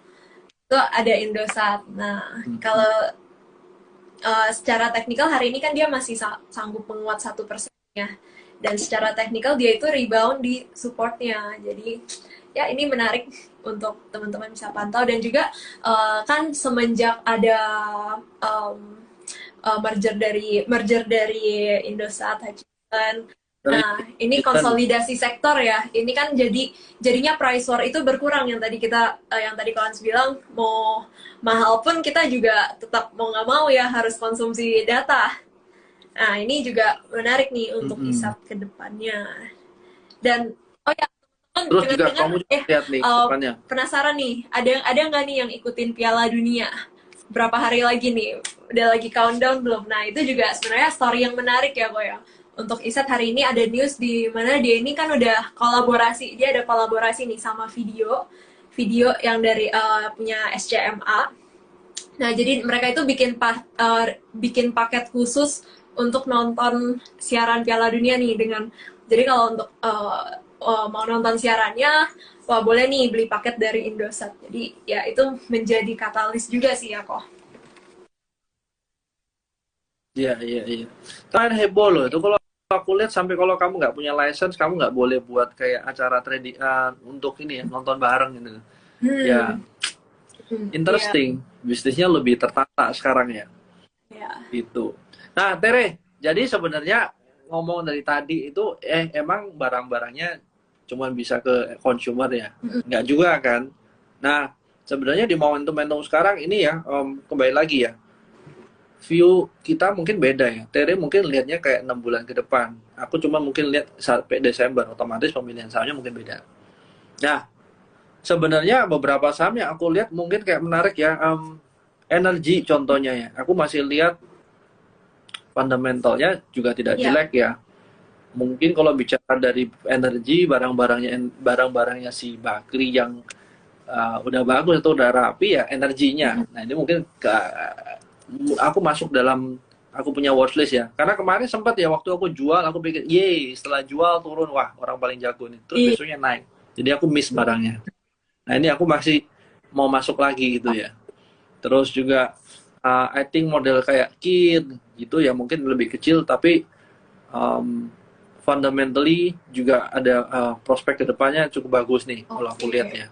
Itu ada Indosat. Nah, kalau secara teknikal hari ini kan dia masih sanggup menguat 1% ya. Dan secara teknikal dia itu rebound di supportnya. Jadi ya ini menarik untuk teman-teman bisa pantau. Dan juga kan semenjak ada merger dari Indosat Hutchison. Nah, ini konsolidasi sektor ya. Ini kan jadinya price war itu berkurang, yang tadi Kons bilang mau mahal pun kita juga tetap mau nggak mau ya harus konsumsi data. Nah, ini juga menarik nih untuk isap ke depannya. Dan oh ya, terus juga kamu lihat nih depannya. Penasaran nih, ada nggak nih yang ikutin Piala Dunia? Berapa hari lagi nih? Udah lagi countdown belum? Nah, itu juga sebenarnya story yang menarik ya, Ko ya. Untuk Isat hari ini ada news di mana dia ini kan udah kolaborasi. Dia ada kolaborasi nih sama video yang dari punya SCMA. Nah, jadi mereka itu bikin paket khusus untuk nonton siaran Piala Dunia nih jadi kalau untuk mau nonton siarannya, wah boleh nih beli paket dari Indosat. Jadi ya itu menjadi katalis juga sih ya kok. Iya, iya, iya. Kan heboh loh itu kalau aku lihat sampai kalau kamu nggak punya license, kamu nggak boleh buat kayak acara trading untuk ini ya, nonton bareng gitu. Ya, Hmm, iya, interesting. Bisnisnya lebih tertata sekarang ya. iya, Itu. Nah, Tere, jadi sebenarnya ngomong dari tadi itu emang barang-barangnya cuman bisa ke consumer ya. Nggak juga kan. Nah, sebenarnya di momentum-momentum sekarang ini ya, kembali lagi ya, view kita mungkin beda ya. Tere mungkin lihatnya kayak 6 bulan ke depan. Aku cuma mungkin lihat sampai Desember, otomatis pemilihan sahamnya mungkin beda. Nah, sebenarnya beberapa saham yang aku lihat mungkin kayak menarik ya. Energi contohnya ya. Aku masih lihat fundamentalnya juga tidak iya. jelek ya. Mungkin kalau bicara dari energi, barang-barangnya si Bakri yang udah bagus atau udah rapi ya energinya. Nah ini mungkin aku masuk dalam aku punya watchlist ya. Karena kemarin sempat ya waktu aku jual, aku pikir, yeay setelah jual turun, wah orang paling jago nih. Terus Iya. besoknya naik. Jadi aku miss barangnya. Nah ini aku masih mau masuk lagi gitu ya. Terus juga I think model kayak Kid gitu ya mungkin lebih kecil tapi um, fundamentally juga ada prospek kedepannya cukup bagus nih kalau aku lihat Oke. ya.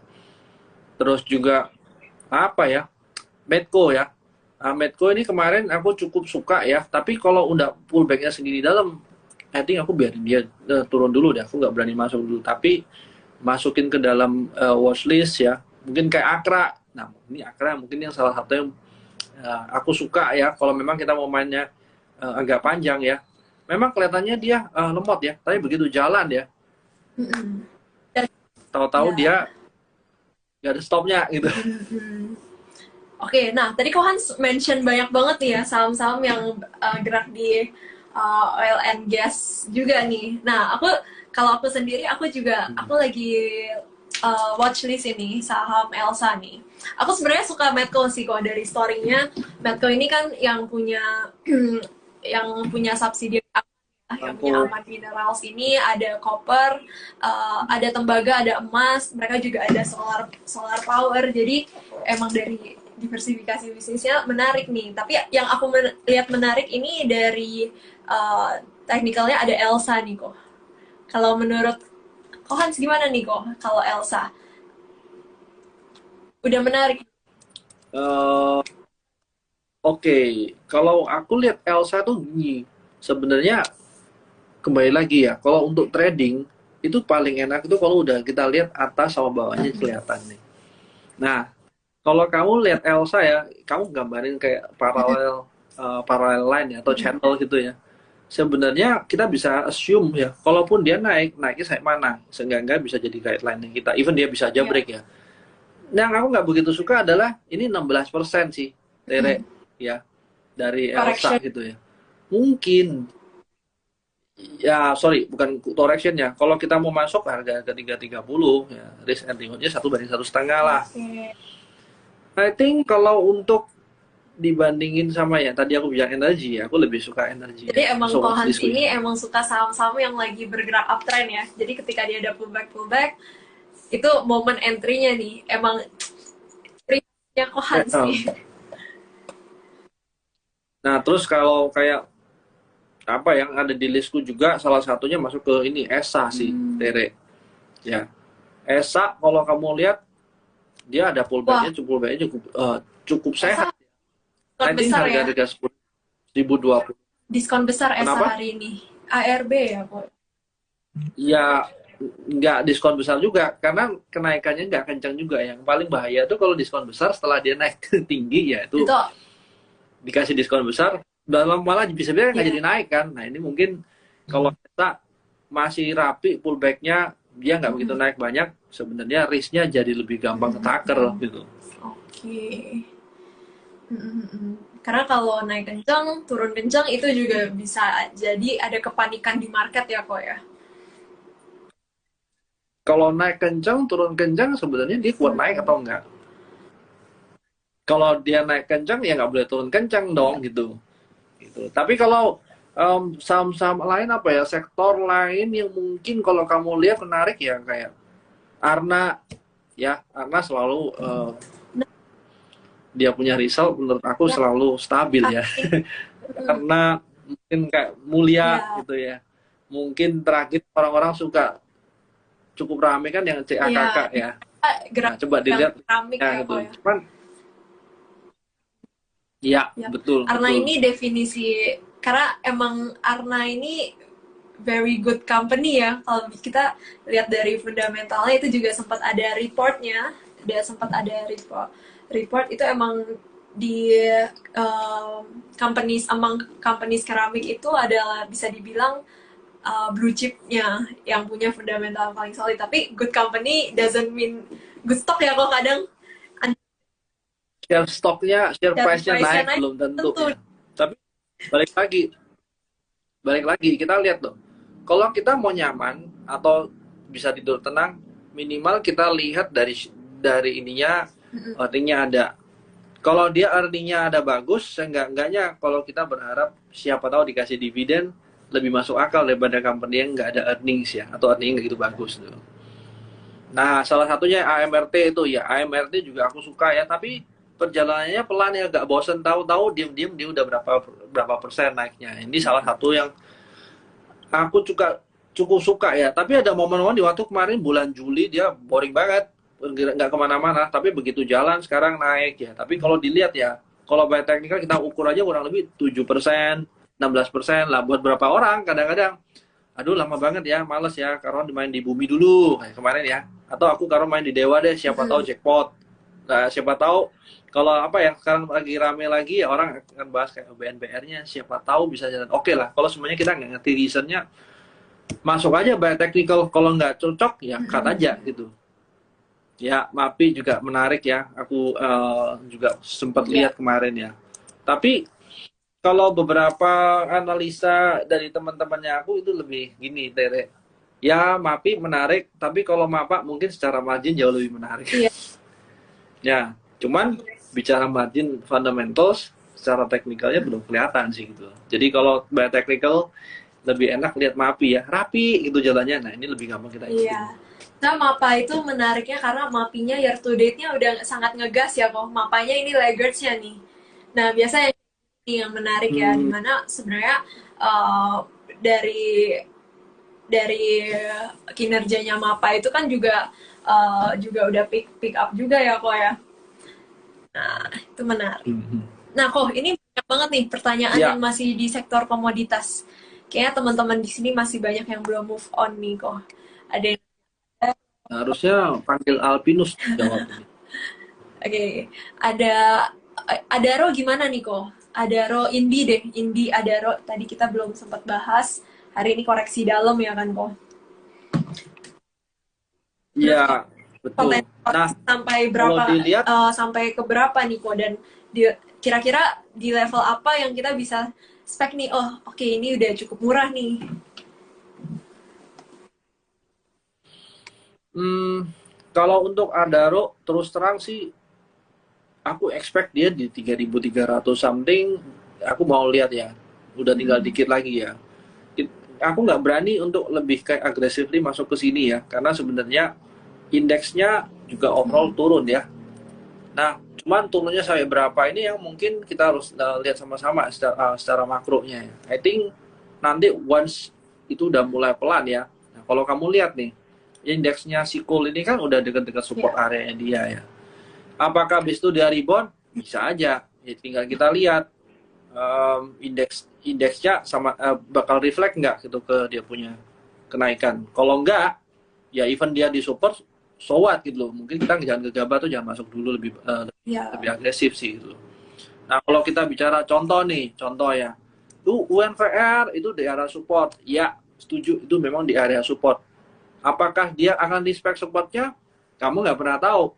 Terus juga apa ya, Medco ya. Medco ini kemarin aku cukup suka ya, tapi kalau udah pullbacknya segini dalam, I think aku biarin dia turun dulu deh. Aku nggak berani masuk dulu, tapi masukin ke dalam watchlist ya. Mungkin kayak Akra. Nah, ini Akra mungkin yang salah satu yang aku suka ya. Kalau memang kita mau mainnya agak panjang ya. Memang kelihatannya dia lemot ya, tapi begitu jalan ya, Mm-mm. Dan tahu-tahu ya. dia nggak ada stopnya gitu. Mm-mm. Oke, nah tadi kau Hans mention banyak banget nih ya saham-saham yang gerak di oil and gas juga nih. Nah, kalau aku sendiri aku lagi watchlist ini saham Elsa nih. Aku sebenarnya suka Medco sih kok dari story-nya. Medco ini kan yang punya yang punya subsidi yang punya Lampu. Aman Minerals ini ada copper, ada tembaga, ada emas, mereka juga ada solar power. Jadi emang dari diversifikasi bisnisnya menarik nih. Tapi yang aku lihat menarik ini dari teknikalnya ada Elsa nih kok. Kalau menurut Hans gimana nih kok kalau Elsa? Udah menarik. Eh, Oke, kalau aku lihat Elsa tuh gini, sebenarnya kembali lagi ya, kalau untuk trading itu paling enak itu kalau udah kita lihat atas sama bawahnya kelihatan nih. Nah, kalau kamu lihat Elsa ya, kamu gambarin kayak paralel line ya atau channel gitu ya. Sebenarnya kita bisa assume ya, kalaupun dia naiknya sampai mana, seenggak-enggak bisa jadi guideline kita. Even dia bisa aja Ya. break ya. Yang aku nggak begitu suka adalah ini 16% sih, Tere, ya, dari Elsa Correction. gitu ya. Mungkin, ya sorry, bukan correction ya. Kalau kita mau masuk harga ke 330, ya, risk and rewardnya 1 banding 1,5 lah. Oke. I think kalau untuk dibandingin sama ya, tadi aku bilang energi ya, aku lebih suka energi Jadi ya. emang So, Kohans watchlistku ini ya. emang suka saham-saham yang lagi bergerak uptrend ya. Jadi ketika dia ada pullback, itu momen entry-nya nih. Emang ciri-cirinya Kohans nih. Nah, terus kalau kayak apa yang ada di listku juga salah satunya masuk ke ini ESA sih, Tere. Ya. ESA kalau kamu lihat dia ada Wah, pullbacknya cukup Esa sehat. I diskon think besar ya. harga-harga 1020. Diskon besar Esa Kenapa? hari ini. ARB ya, kok. Ya nggak diskon besar juga karena kenaikannya nggak kencang juga. Yang paling bahaya tuh kalau diskon besar setelah dia naik tinggi ya itu Itu dikasih diskon besar dalam malah bisa-bisa nggak ya. jadi naik kan. Nah ini mungkin kalau kita masih rapi pullbacknya dia nggak begitu naik banyak, sebenarnya risknya jadi lebih gampang ketaker gitu. Oke. Karena kalau naik kencang, turun kencang itu juga bisa jadi ada kepanikan di market ya, kok ya. Kalau naik kencang turun kencang sebenarnya dia kuat naik atau enggak. Kalau dia naik kencang ya nggak boleh turun kencang dong gitu. Gitu. Tapi kalau Saham-saham lain apa ya, sektor lain yang mungkin kalau kamu lihat menarik ya, kayak Arna ya. Arna selalu dia punya result menurut aku Ya, selalu stabil ya. mm, Karena mungkin kayak Mulia ya, gitu ya. Mungkin terakhir orang-orang suka cukup rame kan yang CAKK ya. ya. Nah, Gerak coba yang dilihat keramik ya ya gitu. kok ya. Cuman ya Ya. betul Arna betul. ini definisi, karena emang Arna ini very good company ya. Kalau kita lihat dari fundamentalnya itu juga sempat ada reportnya, dia sempat ada report itu emang di companies, among companies keramik itu adalah bisa dibilang blue chipnya yang punya fundamental paling solid. Tapi good company doesn't mean good stock ya, kok kadang Share stoknya, share share price-nya price-nya naik naik belum tentu tentu. ya. Tapi balik lagi, kita lihat tuh. Kalau kita mau nyaman atau bisa tidur tenang, minimal kita lihat dari ininya, earningnya ada. Kalau dia earningnya ada bagus, seenggak-enggaknya kalau kita berharap siapa tahu dikasih dividen lebih masuk akal daripada company yang nggak ada earnings ya, atau earning nggak gitu bagus tuh. Nah, salah satunya AMRT itu ya. AMRT juga aku suka ya, tapi perjalanannya pelan ya, agak bosen, tahu-tahu diem-diem dia udah berapa persen naiknya. Ini salah satu yang aku cukup suka ya. Tapi ada momen-momen di waktu kemarin bulan Juli dia boring banget, nggak kemana-mana. Tapi begitu jalan sekarang naik ya. Tapi kalau dilihat ya, kalau by technical kita ukur aja kurang lebih 7%, 16% lah buat berapa orang. Kadang-kadang aduh lama banget ya, males ya, karena main di bumi dulu kayak kemarin ya, atau aku karena main di dewa deh, siapa tahu jackpot. Nah, siapa tahu kalau apa ya, sekarang lagi rame lagi ya, orang akan bahas kayak BNPR-nya, siapa tahu bisa jalan. Oke lah, kalau semuanya kita nggak ngerti reasonnya, masuk aja by technical. Kalau nggak cocok ya cut aja gitu ya. MAPI juga menarik ya, aku juga sempat Ya, lihat kemarin ya. Tapi kalau beberapa analisa dari teman-temannya aku itu lebih gini, Tere. Ya, MAPI menarik, tapi kalau MAPA mungkin secara margin jauh lebih menarik. iya. Ya, cuman bicara margin fundamentals, secara teknikalnya belum kelihatan sih gitu. Jadi kalau by technical lebih enak lihat MAPI ya, rapi gitu jalannya. Nah, ini lebih gampang kita ikutin. Iya. Nah, MAPA itu menariknya karena MAPI-nya year to date-nya udah sangat ngegas ya kok. MAPA-nya ini laggards-nya nih. Nah, biasanya ini yang menarik ya, Hmm, dimana sebenarnya uh, dari dari kinerjanya MAPA itu kan juga juga udah pick up juga ya kok ya. Nah, itu menarik. hmm, hmm. Nah, kok ini banyak banget nih pertanyaan yang Ya, masih di sektor komoditas. Kayaknya teman-teman di sini masih banyak yang belum move on nih kok. Ada yang harusnya panggil Alpinus jawab ini. Oke, ada Adaro gimana nih kok? Adaro Indi deh, Indi Adaro tadi kita belum sempat bahas. Hari ini koreksi dalam ya kan kok. Menurut kok Iya, betul. konten Nah, sampai kalau berapa, dilihat, sampai ke berapa nih kok, dan kira-kira di level apa yang kita bisa spek nih? Oh, oke, ini udah cukup murah nih. hmm, kalau untuk Adaro terus terang sih aku expect dia di 3.300 something. Aku mau lihat ya, udah tinggal dikit lagi ya. Aku nggak berani untuk lebih kayak aggressively masuk ke sini ya, karena sebenarnya indeksnya juga overall turun ya. Nah, cuman turunnya sampai berapa ini yang mungkin kita harus lihat sama-sama secara makronya ya. I think nanti once itu udah mulai pelan ya. Nah, kalau kamu lihat nih, indeksnya si Cool ini kan udah dekat-dekat support Ya, area dia ya. Apakah habis itu dia rebound? Bisa aja. Ya, tinggal kita lihat indeksnya sama bakal reflect nggak gitu ke dia punya kenaikan. Kalau nggak, ya even dia di support, so what gitu loh. Mungkin kita jangan gegabah tuh, jangan masuk dulu, lebih ya, agresif sih gitu. Nah, kalau kita bicara contoh nih, contoh ya. Tuh UNVR itu di area support. Ya, setuju, itu memang di area support. Apakah dia akan di spek supportnya? Kamu nggak pernah tahu.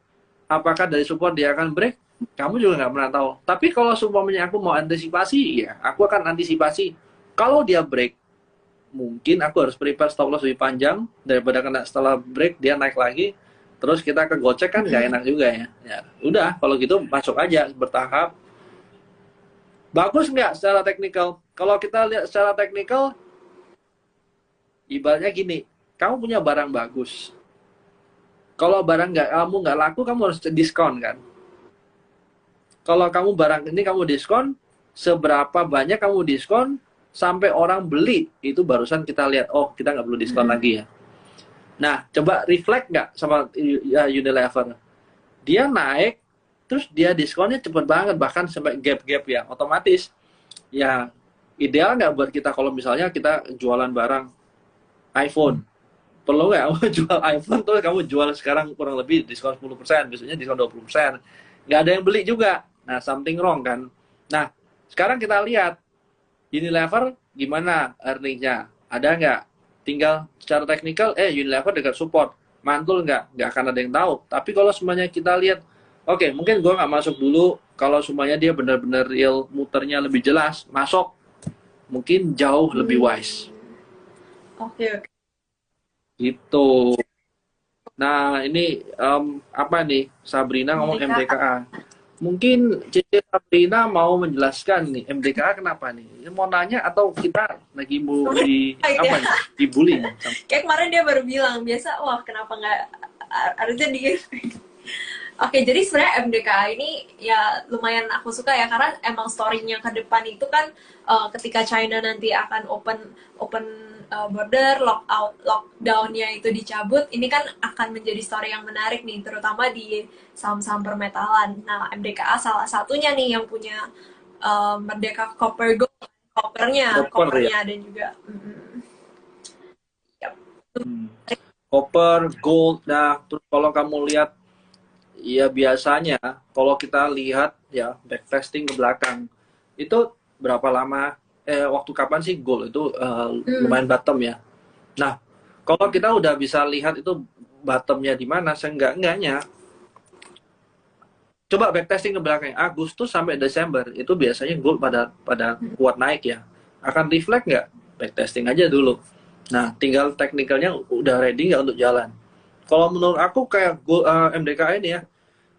Apakah dari support dia akan break? Kamu juga nggak pernah tahu. Tapi kalau sumpamanya aku mau antisipasi, ya aku akan antisipasi. Kalau dia break, mungkin aku harus prepare stop loss lebih panjang daripada kena setelah break dia naik lagi. Terus kita ke gocek kan nggak enak juga ya. Ya udah, kalau gitu masuk aja bertahap. Bagus nggak secara teknikal? Kalau kita lihat secara teknikal, ibaratnya gini, kamu punya barang bagus. Kalau barang kamu nggak laku, kamu harus diskon kan? Kalau kamu barang ini kamu diskon, seberapa banyak kamu diskon sampai orang beli, itu barusan kita lihat, oh kita nggak perlu diskon lagi ya. Nah, coba reflect nggak sama Unilever? Dia naik, terus dia diskonnya cepet banget, bahkan sampai gap-gap ya, otomatis. Ya, ideal nggak buat kita kalau misalnya kita jualan barang iPhone? Perlu nggak kamu jual iPhone, terus kamu jual sekarang kurang lebih diskon 10%, biasanya diskon 20%. Nggak ada yang beli juga. Nah, something wrong kan? Nah, sekarang kita lihat, Unilever gimana earningnya? Ada nggak? Tinggal secara teknikal, Unilever dekat support. Mantul nggak? Nggak akan ada yang tahu. Tapi kalau semuanya kita lihat, oke, mungkin gue nggak masuk dulu. Kalau semuanya dia benar-benar real, muternya lebih jelas, masuk. Mungkin jauh lebih wise. Oke, oke. Gitu. Nah, ini apa nih? Sabrina ngomong MDKA. MDKA. Mungkin Cici Sabrina mau menjelaskan nih MDKA kenapa nih? Mau nanya atau kita lagi mau apa nih? Dibully nih? Kayak kemarin dia baru bilang, biasa, wah kenapa nggak harusnya di Oke, jadi sebenarnya MDKA ini ya lumayan aku suka ya, karena emang story-nya ke depan itu kan ketika China nanti akan open open border, lockdown-nya itu dicabut, ini kan akan menjadi story yang menarik nih, terutama di saham-saham permetalan. Nah, MDKA salah satunya nih yang punya Merdeka Copper Gold, Copper kopernya ya. dan juga yep. Copper, gold. Nah, terus kalau kamu lihat, ya biasanya kalau kita lihat ya backtesting ke belakang, itu berapa lama? Waktu kapan sih gold itu lumayan bottom ya? Nah, kalau kita udah bisa lihat itu bottomnya di mana, seenggak-enggaknya coba backtesting ke belakang Agustus sampai Desember itu biasanya gold pada kuat naik ya. Akan reflect nggak? Backtesting aja dulu. Nah, tinggal teknikalnya udah ready nggak untuk jalan. Kalau menurut aku kayak MDKA ini ya,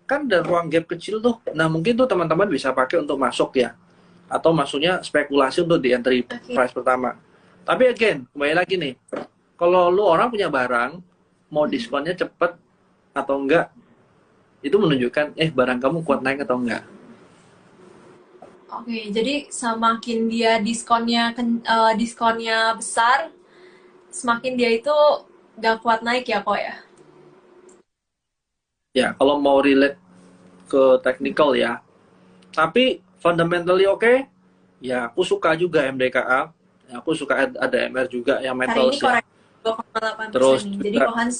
kan ada ruang gap kecil tuh. Nah, mungkin tuh teman-teman bisa pakai untuk masuk ya. Atau maksudnya spekulasi untuk di entry price pertama. Tapi again, kembali lagi nih. Kalau lu orang punya barang, mau diskonnya cepet atau enggak, itu menunjukkan barang kamu kuat naik atau enggak. Oke, jadi semakin dia diskonnya besar, semakin dia itu gak kuat naik ya kok ya? Ya, kalau mau relate ke technical ya. Tapi fundamentally oke. Ya, aku suka juga MDKA. Ya, aku suka ada MR juga yang Hari ini metals ya. koreksi 2,8% Terus nih. Jadi juga Kohans,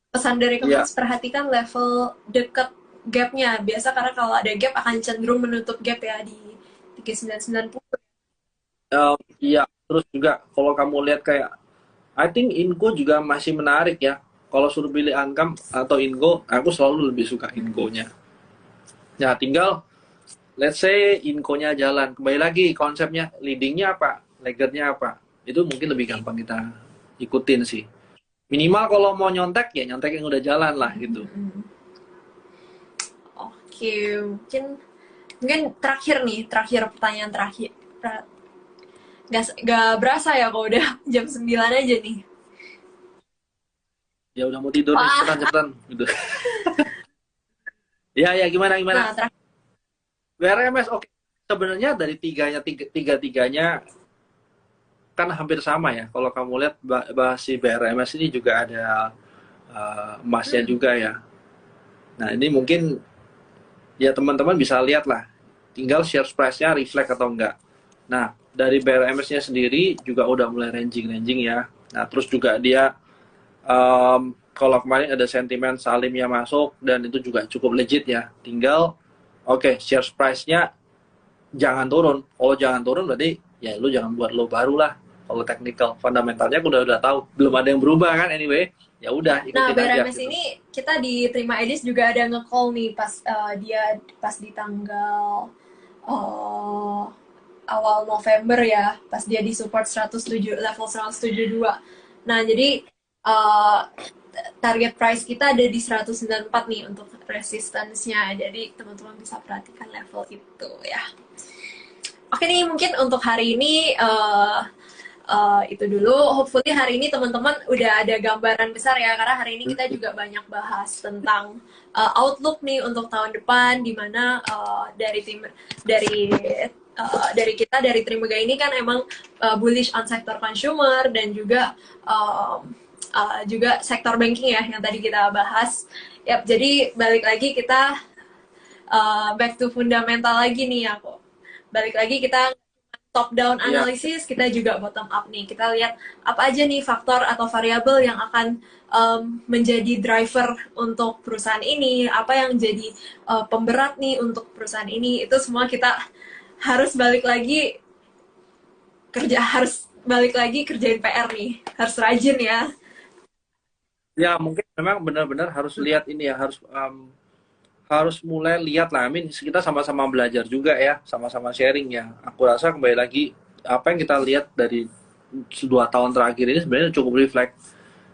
pesan dari ya, Kohans, perhatikan level deket gapnya. Biasa karena kalau ada gap akan cenderung menutup gap ya di 3990. ya, terus juga kalau kamu lihat kayak I think Inco juga masih menarik ya. Kalau suruh pilih Ankam atau Inco, aku selalu lebih suka Inco-nya. Ya, tinggal let's say Inco-nya jalan. Kembali lagi konsepnya, leading-nya apa, lagger-nya apa. Itu mungkin lebih gampang kita ikutin sih. Minimal kalau mau nyontek ya nyontek yang udah jalan lah gitu. Oke, mungkin terakhir pertanyaan terakhir. Gak berasa ya kalau udah jam 9 aja nih. Ya udah mau tidur nih, cepetan gitu. Ya gimana. Nah, BRMS oke. Sebenarnya dari tiga-tiganya kan hampir sama ya. Kalau kamu lihat bahas si BRMS ini juga ada emasnya juga ya. Nah, ini mungkin ya teman-teman bisa lihat lah. Tinggal share price-nya reflect atau enggak. Nah, dari BRMS-nya sendiri juga udah mulai ranging ya. Nah, terus juga dia kalau kemarin ada sentimen Salimnya masuk dan itu juga cukup legit ya. Tinggal share price-nya jangan turun. Kalau jangan turun berarti ya lu jangan buat lo baru lah. Kalau technical fundamentalnya aku udah tahu, belum ada yang berubah kan anyway. Ya udah ikutin nah, aja. BRMS ini kita di Terima Edis juga ada nge-call nih dia pas di tanggal awal November ya, pas dia di support 107 level 172. Nah, jadi target price kita ada di 194 nih untuk resistance-nya. Jadi teman-teman bisa perhatikan level itu ya. Oke nih, mungkin untuk hari ini itu dulu. Hopefully hari ini teman-teman udah ada gambaran besar ya, karena hari ini kita juga banyak bahas tentang outlook nih untuk tahun depan, di mana dari tim dari dari kita dari Trimega ini kan emang bullish on sektor consumer dan juga juga sektor banking ya yang tadi kita bahas. Yap, jadi balik lagi kita back to fundamental lagi nih aku. Balik lagi kita top down Ya, analisis, kita juga bottom up nih. Kita lihat apa aja nih faktor atau variabel yang akan menjadi driver untuk perusahaan ini, apa yang jadi pemberat nih untuk perusahaan ini. Itu semua kita harus balik lagi kerjain PR nih. Harus rajin ya. ya mungkin memang benar-benar harus lihat ini ya, harus mulai lihat lah. Amin, kita sama-sama belajar juga ya, sama-sama sharing ya. Aku rasa kembali lagi apa yang kita lihat dari 2 tahun terakhir ini sebenarnya cukup reflect.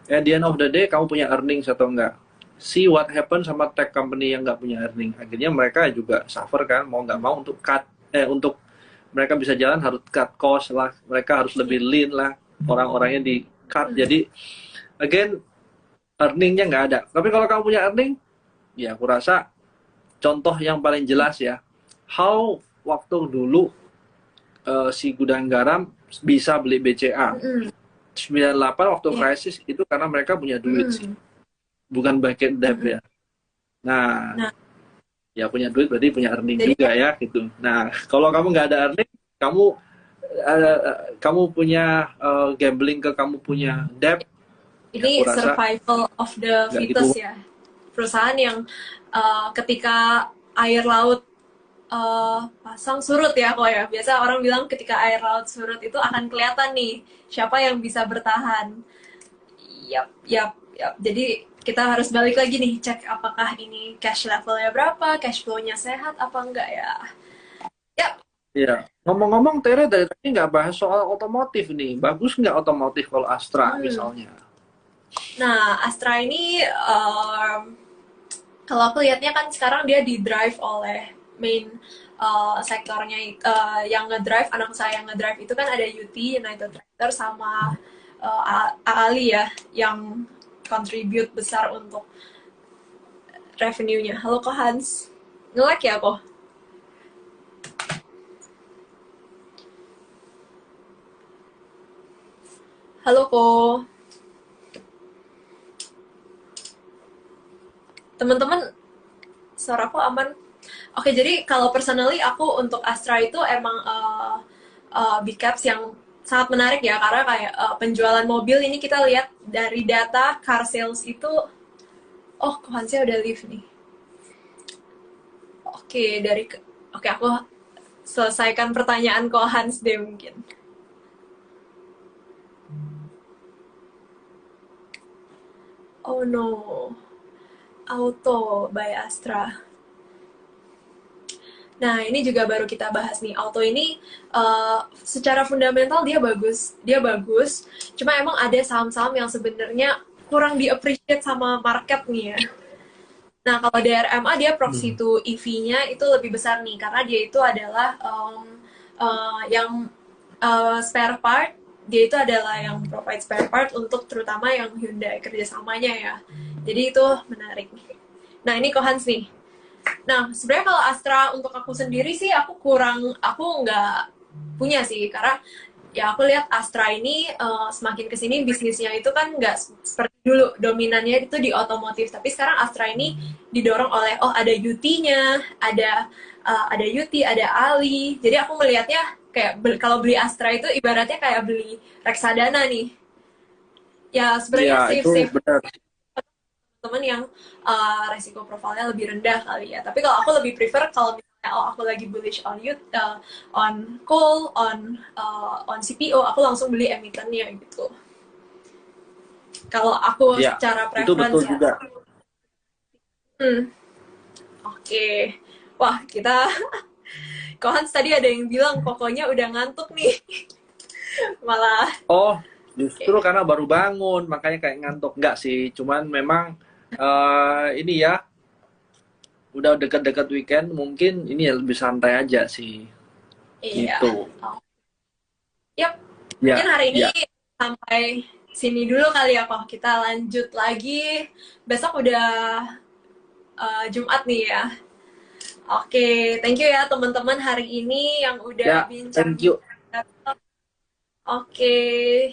At the end of the day, kamu punya earnings atau enggak? See what happen sama tech company yang nggak punya earning. Akhirnya mereka juga suffer kan, mau nggak mau untuk untuk mereka bisa jalan harus cut cost lah, mereka harus lebih lean lah, orang-orangnya di cut. Jadi again earningnya nggak ada. Tapi kalau kamu punya earning, ya aku rasa contoh yang paling jelas ya, how waktu dulu si gudang garam bisa beli BCA. 98 waktu Yeah. krisis itu karena mereka punya duit sih, bukan bucket debt ya. Nah, Nah, ya punya duit berarti punya earning jadi juga ya gitu. Nah, kalau kamu nggak ada earning, kamu punya gambling ke kamu punya debt, ya ini aku rasa survival of the nggak gitu. fittest ya. Perusahaan yang ketika air laut pasang surut ya kok ya. Biasa orang bilang ketika air laut surut itu akan kelihatan nih siapa yang bisa bertahan. Yap, yap, yap. Jadi kita harus balik lagi nih cek apakah ini cash levelnya berapa, cash flow-nya sehat apa enggak ya. Yap. Iya. Ngomong-ngomong, Tere dari tadi nggak bahas soal otomotif nih. Bagus nggak otomotif kalau Astra misalnya? Nah, Astra ini kalau aku lihatnya kan sekarang dia di drive oleh main sektornya yang ngedrive, anak saya yang ngedrive itu kan ada UT United Tractor sama Ali ya yang contribute besar untuk revenue-nya. Halo kok Hans, nge-lag ya kok? Halo kok, teman-teman, suaraku aman? Oke, jadi kalau personally aku untuk Astra itu emang big caps yang sangat menarik ya, karena kayak penjualan mobil ini kita lihat dari data car sales itu, oh Kohansnya udah leave nih. Oke, oke aku selesaikan pertanyaan Kohans deh mungkin. Oh no, Auto by Astra. Nah, ini juga baru kita bahas nih. Auto ini secara fundamental dia bagus. Cuma emang ada saham-saham yang sebenarnya kurang di-appreciate sama market nih ya. Nah, kalau DRMA dia proxy to EV-nya itu lebih besar nih, karena dia itu adalah yang spare part, dia itu adalah yang provide spare part untuk terutama yang Hyundai kerjasamanya ya. Jadi itu menarik. Nah, ini Kohans nih. Nah, sebenarnya kalau Astra untuk aku sendiri sih aku nggak punya sih, karena ya aku lihat Astra ini semakin kesini bisnisnya itu kan nggak seperti dulu dominannya itu di otomotif, tapi sekarang Astra ini didorong oleh ada UT-nya, ada UT, ada Ali. Jadi aku melihatnya kayak kalau beli Astra itu ibaratnya kayak beli reksadana nih. Ya sebenarnya Iya, itu safe benar. teman yang resiko profilnya lebih rendah kali ya. Tapi kalau aku lebih prefer kalau misalnya aku lagi bullish on on coal, on CPO, aku langsung beli emitennya gitu. Kalau aku Iya, secara itu betul preference ya. juga. Oke. Wah, kita Kohans tadi ada yang bilang pokoknya udah ngantuk nih. Malah Oh, justru karena baru bangun, makanya kayak ngantuk. Nggak sih, cuman memang ini ya, udah deket-deket weekend, mungkin ini ya lebih santai aja sih. Iya. gitu. Oh. Yap, mungkin Ya, hari ini ya, sampai sini dulu kali ya kok. Kita lanjut lagi. Besok udah Jumat nih ya. Oke, thank you ya teman-teman hari ini yang udah ya. Thank you. bincang-bincang. Oke.